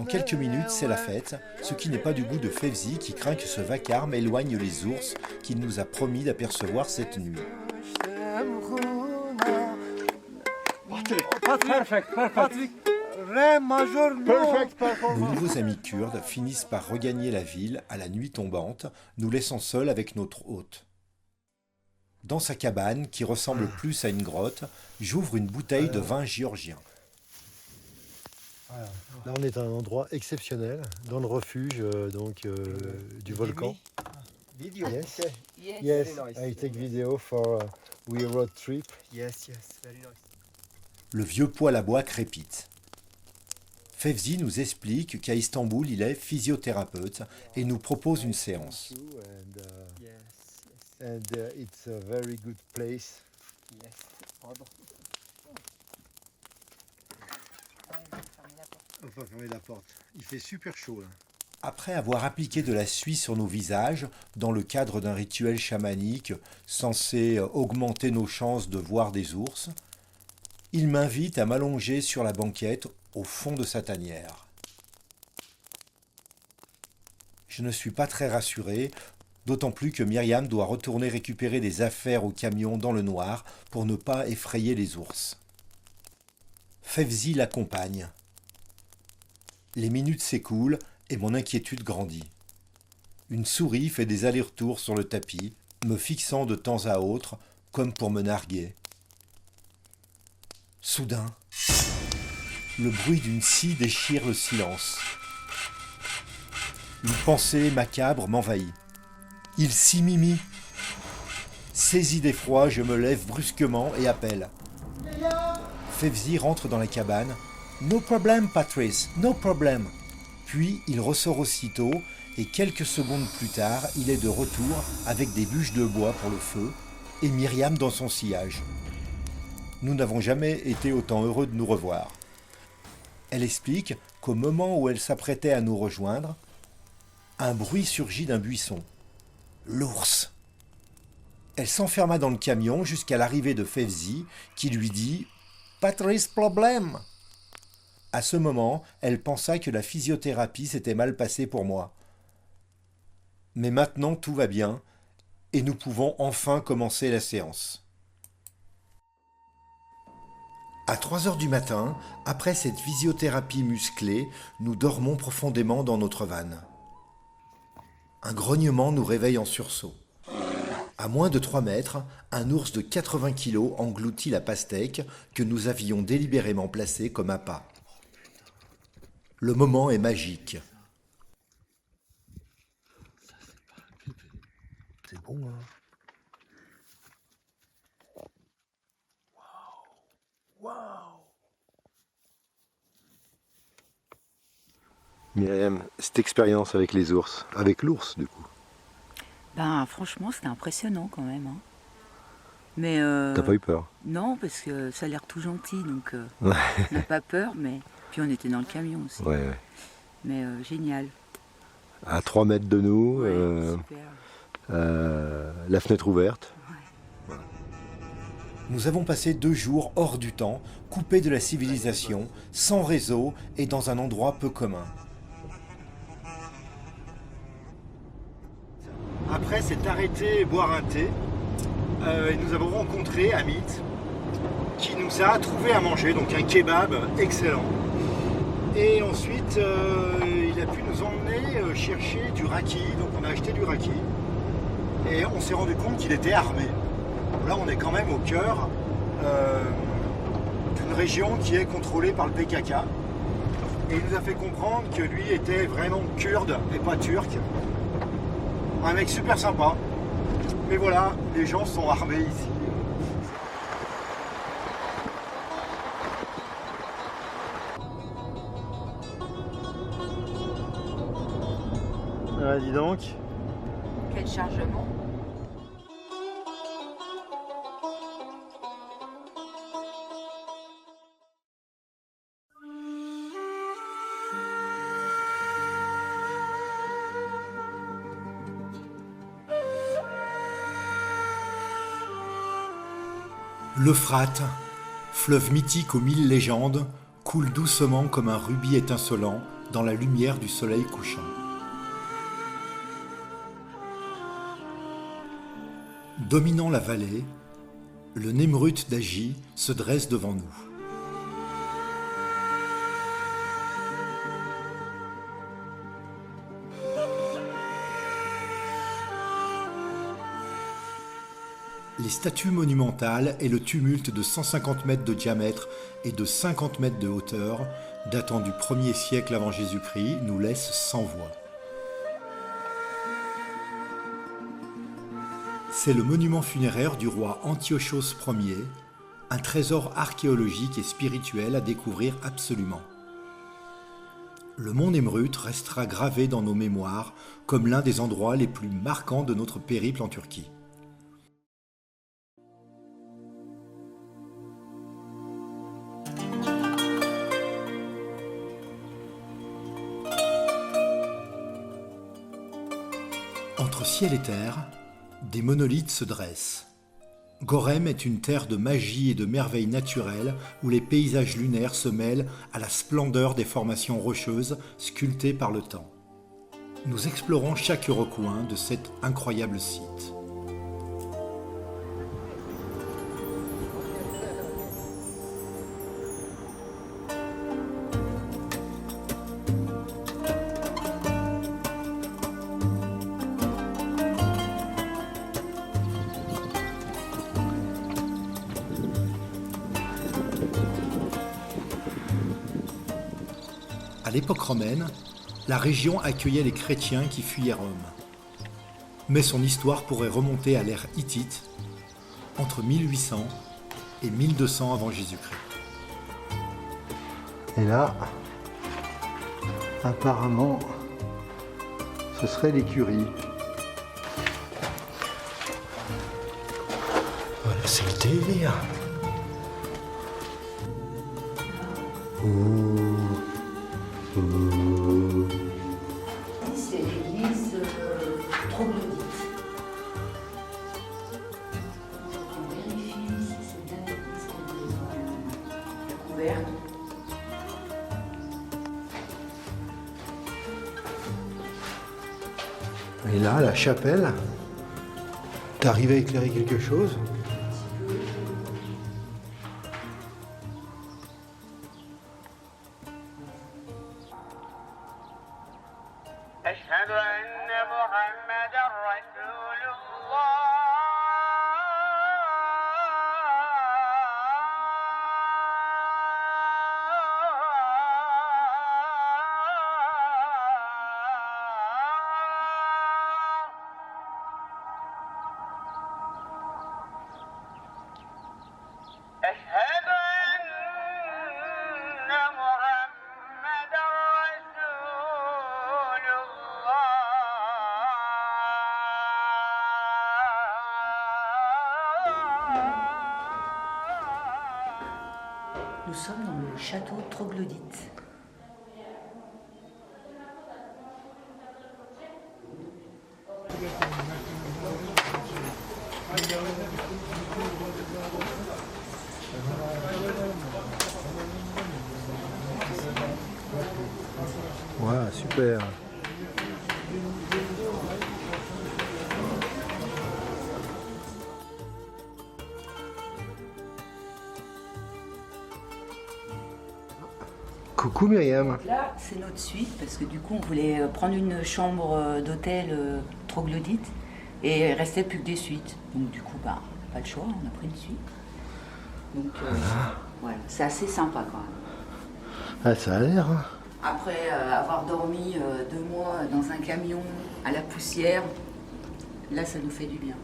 quelques minutes, c'est la fête, ce qui n'est pas du goût de Fevzi qui craint que ce vacarme éloigne les ours qu'il nous a promis d'apercevoir cette nuit. Nos nouveaux amis kurdes finissent par regagner la ville à la nuit tombante, nous laissant seuls avec notre hôte. Dans sa cabane, qui ressemble plus à une grotte, j'ouvre une bouteille de vin géorgien. Voilà. Là, on est à un endroit exceptionnel, dans le refuge du volcan. Video. Yes. Okay. Yes, Very nice. I take video for we road trip. Yes, very nice. Le vieux poêle à bois crépite. Fevzi nous explique qu'à Istanbul, il est physiothérapeute et nous propose une séance. And it's a very good place. Yes. Pardon. On va fermer la porte. Il fait super chaud là. Après avoir appliqué de la suie sur nos visages, dans le cadre d'un rituel chamanique censé augmenter nos chances de voir des ours, il m'invite à m'allonger sur la banquette au fond de sa tanière. Je ne suis pas très rassuré, d'autant plus que Myriam doit retourner récupérer des affaires au camion dans le noir pour ne pas effrayer les ours. Fevzi l'accompagne. Les minutes s'écoulent et mon inquiétude grandit. Une souris fait des allers-retours sur le tapis, me fixant de temps à autre, comme pour me narguer. Soudain, le bruit d'une scie déchire le silence. Une pensée macabre m'envahit. Il s'immisce. Saisi d'effroi, je me lève brusquement et appelle. Fevzi rentre dans la cabane. « No problem, Patrice, no problem !» Puis il ressort aussitôt et quelques secondes plus tard, il est de retour avec des bûches de bois pour le feu et Myriam dans son sillage. Nous n'avons jamais été autant heureux de nous revoir. Elle explique qu'au moment où elle s'apprêtait à nous rejoindre, un bruit surgit d'un buisson. L'ours. Elle s'enferma dans le camion jusqu'à l'arrivée de Fevzi qui lui dit « Patrice problème !» À ce moment, elle pensa que la physiothérapie s'était mal passée pour moi. Mais maintenant tout va bien et nous pouvons enfin commencer la séance. À 3 heures du matin, après cette physiothérapie musclée, nous dormons profondément dans notre van. Un grognement nous réveille en sursaut. À moins de 3 mètres, un ours de 80 kilos engloutit la pastèque que nous avions délibérément placée comme appât. Le moment est magique. C'est bon, hein. Waouh. Myriam, cette expérience avec les ours, avec l'ours du coup. Ben franchement c'était impressionnant quand même. Hein. Mais T'as pas eu peur? non, parce que ça a l'air tout gentil, donc on n'a pas peur, mais puis on était dans le camion aussi. Ouais. Mais génial. À 3 mètres de nous, Ouais, super. la fenêtre ouverte. Nous avons passé 2 jours hors du temps, coupés de la civilisation, sans réseau et dans un endroit peu commun. Après s'être arrêté boire un thé, nous avons rencontré Amit qui nous a trouvé à manger, donc un kebab excellent. Et ensuite, il a pu nous emmener chercher du raki, donc on a acheté du raki. Et on s'est rendu compte qu'il était armé. Là, on est quand même au cœur d'une région qui est contrôlée par le PKK. Et il nous a fait comprendre que lui était vraiment kurde et pas turc. Un mec super sympa. Mais voilà, les gens sont armés ici. Ah, dis donc. Quel chargement. L'Euphrate, Fleuve mythique aux 1000 légendes, coule doucement comme un rubis étincelant dans la lumière du soleil couchant. Dominant la vallée, le Nemrut d'Agi se dresse devant nous. Les statues monumentales et le tumulte de 150 mètres de diamètre et de 50 mètres de hauteur, datant du 1er siècle avant Jésus-Christ, nous laissent sans voix. C'est le monument funéraire du roi Antiochos Ier, un trésor archéologique et spirituel à découvrir absolument. Le mont Nemrut restera gravé dans nos mémoires comme l'un des endroits les plus marquants de notre périple en Turquie. Entre ciel et terre, des monolithes se dressent. Gorem est une terre de magie et de merveilles naturelles où les paysages lunaires se mêlent à la splendeur des formations rocheuses sculptées par le temps. Nous explorons chaque recoin de cet incroyable site. À l'époque romaine, la région accueillait les chrétiens qui fuyaient Rome. Mais son histoire pourrait remonter à l'ère hittite, entre 1800 et 1200 avant Jésus-Christ. Et là, apparemment, ce serait l'écurie. Voilà, c'est le délire. C'est l'église troglodyte. On vérifie si c'est bien l'église qu'on a découverte. Et là, la chapelle, t'arrives à éclairer quelque chose? أشهد أن محمدا رسول الله أشهد أن محمدا رسول الله. Nous sommes dans le château troglodyte. Ouais, super. Coucou Myriam. Là, c'est notre suite parce que du coup, on voulait prendre une chambre d'hôtel troglodyte et il restait plus que des suites. Donc du coup, pas le choix, on a pris une suite. Donc voilà, c'est assez sympa quand même. Ah, ça a l'air. Hein. Après avoir dormi 2 mois dans un camion à la poussière, là, ça nous fait du bien.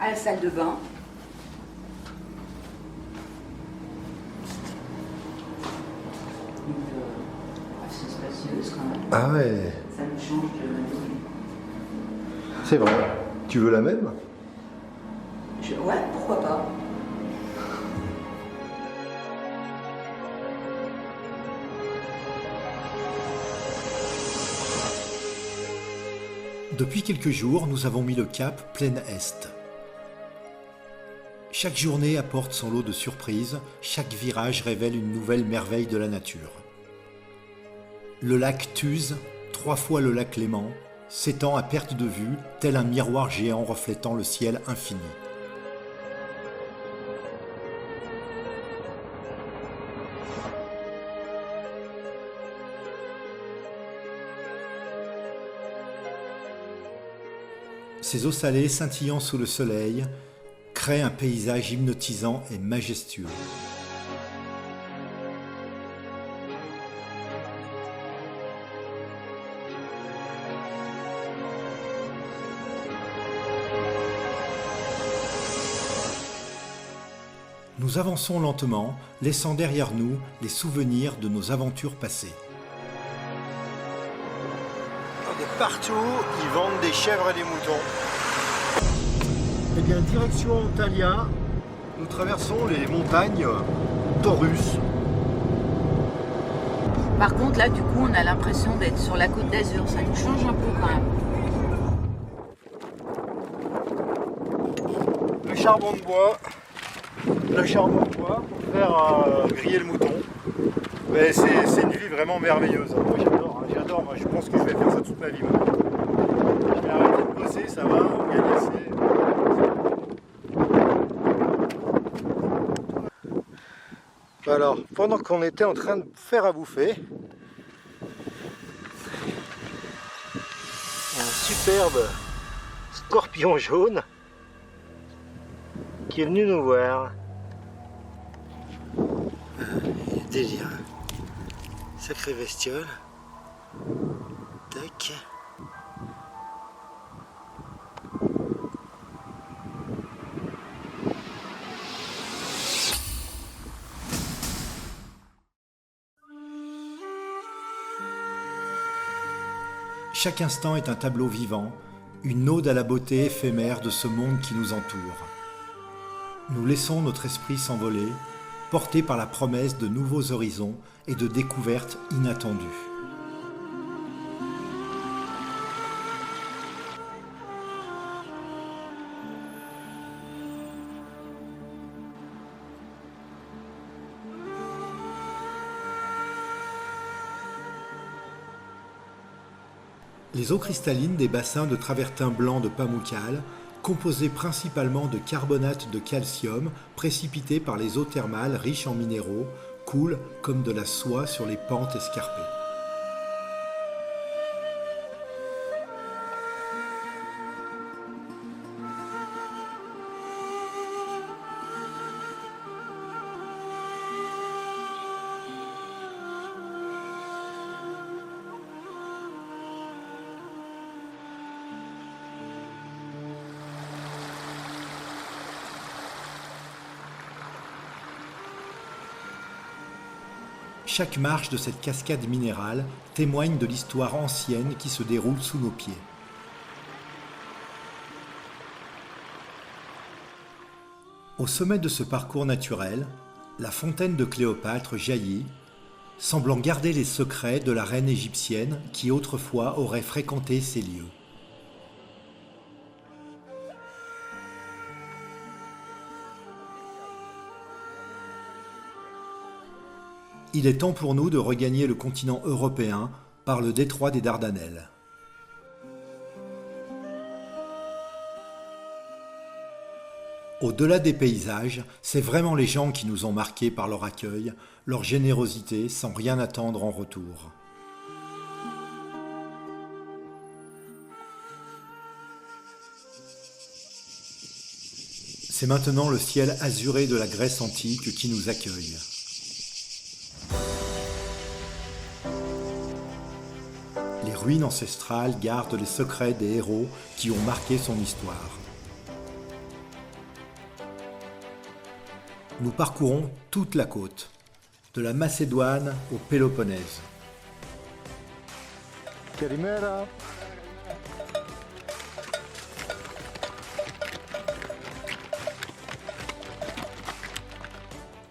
À la salle de bain. Donc, assez spacieuse quand même. Ah ouais, Ça nous change de... c'est vrai. Tu veux la même? Ouais, pourquoi pas. Depuis quelques jours, nous avons mis le cap plein Est. Chaque journée apporte son lot de surprises, chaque virage révèle une nouvelle merveille de la nature. Le lac Tuse, 3 fois le lac Léman, s'étend à perte de vue, tel un miroir géant reflétant le ciel infini. Ces eaux salées scintillant sous le soleil créent un paysage hypnotisant et majestueux. Nous avançons lentement, laissant derrière nous les souvenirs de nos aventures passées. Partout, ils vendent des chèvres et des moutons. Eh bien, direction Antalya, nous traversons les montagnes Taurus. Par contre, là, du coup, on a l'impression d'être sur la Côte d'Azur. Ça nous change un peu quand même. Le charbon de bois pour faire griller le mouton. Mais c'est une vie vraiment merveilleuse. Moi j'adore, moi je pense que je vais faire ça toute ma vie. Moi. Je vais arrêter de bosser, ça va, organiser. Alors, pendant qu'on était en train de faire à bouffer, un superbe scorpion jaune qui est venu nous voir. Délire. Sacré bestiole. Tac. Chaque instant est un tableau vivant, une ode à la beauté éphémère de ce monde qui nous entoure. Nous laissons notre esprit s'envoler, porté par la promesse de nouveaux horizons et de découvertes inattendues. Les eaux cristallines des bassins de travertin blanc de Pamukkale, composés principalement de carbonate de calcium précipités par les eaux thermales riches en minéraux, coulent comme de la soie sur les pentes escarpées. Chaque marche de cette cascade minérale témoigne de l'histoire ancienne qui se déroule sous nos pieds. Au sommet de ce parcours naturel, la fontaine de Cléopâtre jaillit, semblant garder les secrets de la reine égyptienne qui autrefois aurait fréquenté ces lieux. Il est temps pour nous de regagner le continent européen par le détroit des Dardanelles. Au-delà des paysages, c'est vraiment les gens qui nous ont marqués par leur accueil, leur générosité sans rien attendre en retour. C'est maintenant le ciel azuré de la Grèce antique qui nous accueille. Les ruines ancestrales gardent les secrets des héros qui ont marqué son histoire. Nous parcourons toute la côte, de la Macédoine au Péloponnèse. Calimera.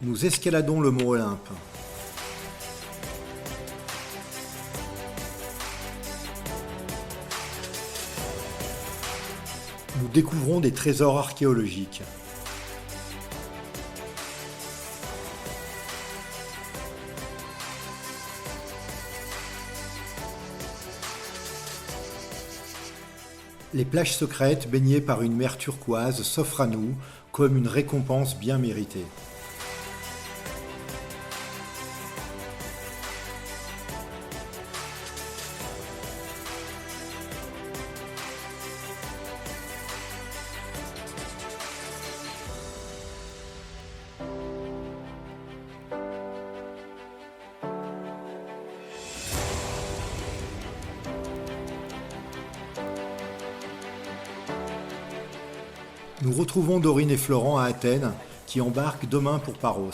Nous escaladons le mont Olympe. Nous découvrons des trésors archéologiques. Les plages secrètes baignées par une mer turquoise s'offrent à nous comme une récompense bien méritée. Nous retrouvons Dorine et Florent à Athènes, qui embarquent demain pour Paros.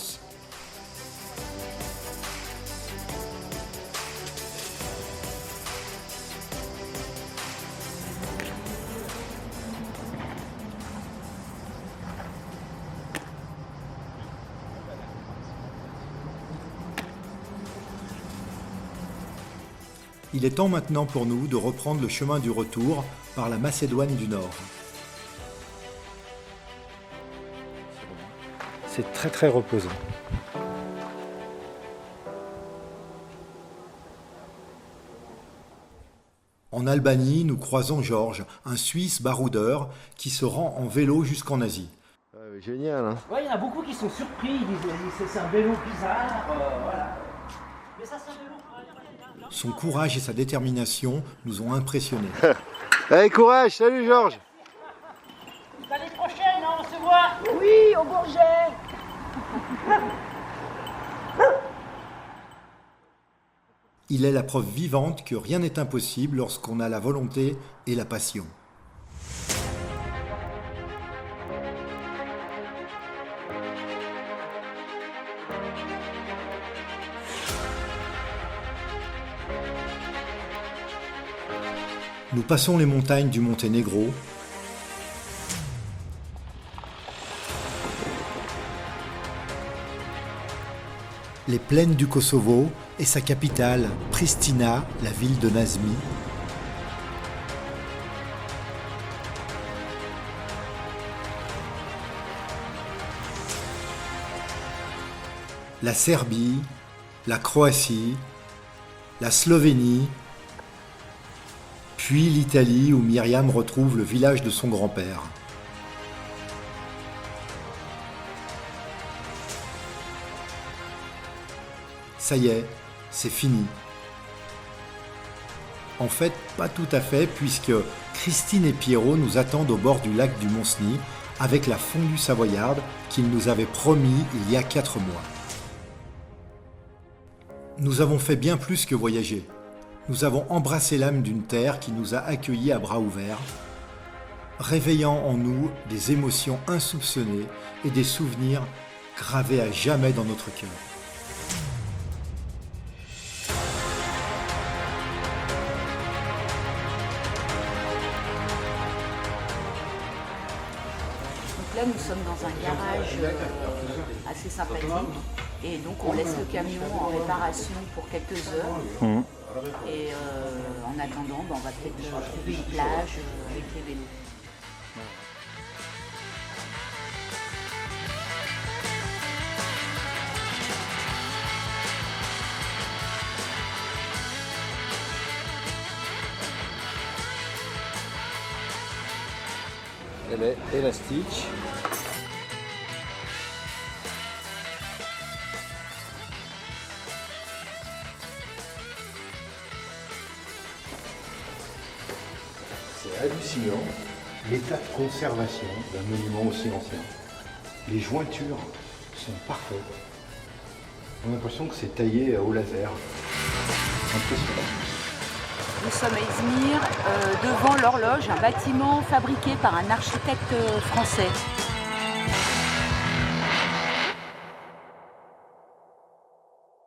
Il est temps maintenant pour nous de reprendre le chemin du retour par la Macédoine du Nord. C'est très très reposant. En Albanie, nous croisons Georges, un Suisse baroudeur qui se rend en vélo jusqu'en Asie. Génial, hein. Ouais, il y en a beaucoup qui sont surpris, ils disent c'est un vélo bizarre, voilà. Mais ça c'est un vélo. Son courage et sa détermination nous ont impressionnés. Allez, courage, salut Georges. L'année prochaine, on se voit. Oui, au Bourget. Il est la preuve vivante que rien n'est impossible lorsqu'on a la volonté et la passion. Nous passons les montagnes du Monténégro, les plaines du Kosovo et sa capitale, Pristina, la ville de Nazmi, la Serbie, la Croatie, la Slovénie, puis l'Italie où Myriam retrouve le village de son grand-père. Ça y est, c'est fini. En fait, pas tout à fait, puisque Christine et Pierrot nous attendent au bord du lac du Mont-Cenis avec la fondue savoyarde qu'ils nous avaient promis il y a 4 mois. Nous avons fait bien plus que voyager. Nous avons embrassé l'âme d'une terre qui nous a accueillis à bras ouverts, réveillant en nous des émotions insoupçonnées et des souvenirs gravés à jamais dans notre cœur. Là, nous sommes dans un garage assez sympathique et donc on laisse le camion en réparation pour quelques heures. Et en attendant, on va peut-être trouver une plage avec les vélos. Elle est élastique. C'est hallucinant l'état de conservation d'un monument aussi ancien. Les jointures sont parfaites. On a l'impression que c'est taillé au laser. Impressionnant. Nous sommes à Izmir, devant l'horloge, un bâtiment fabriqué par un architecte français.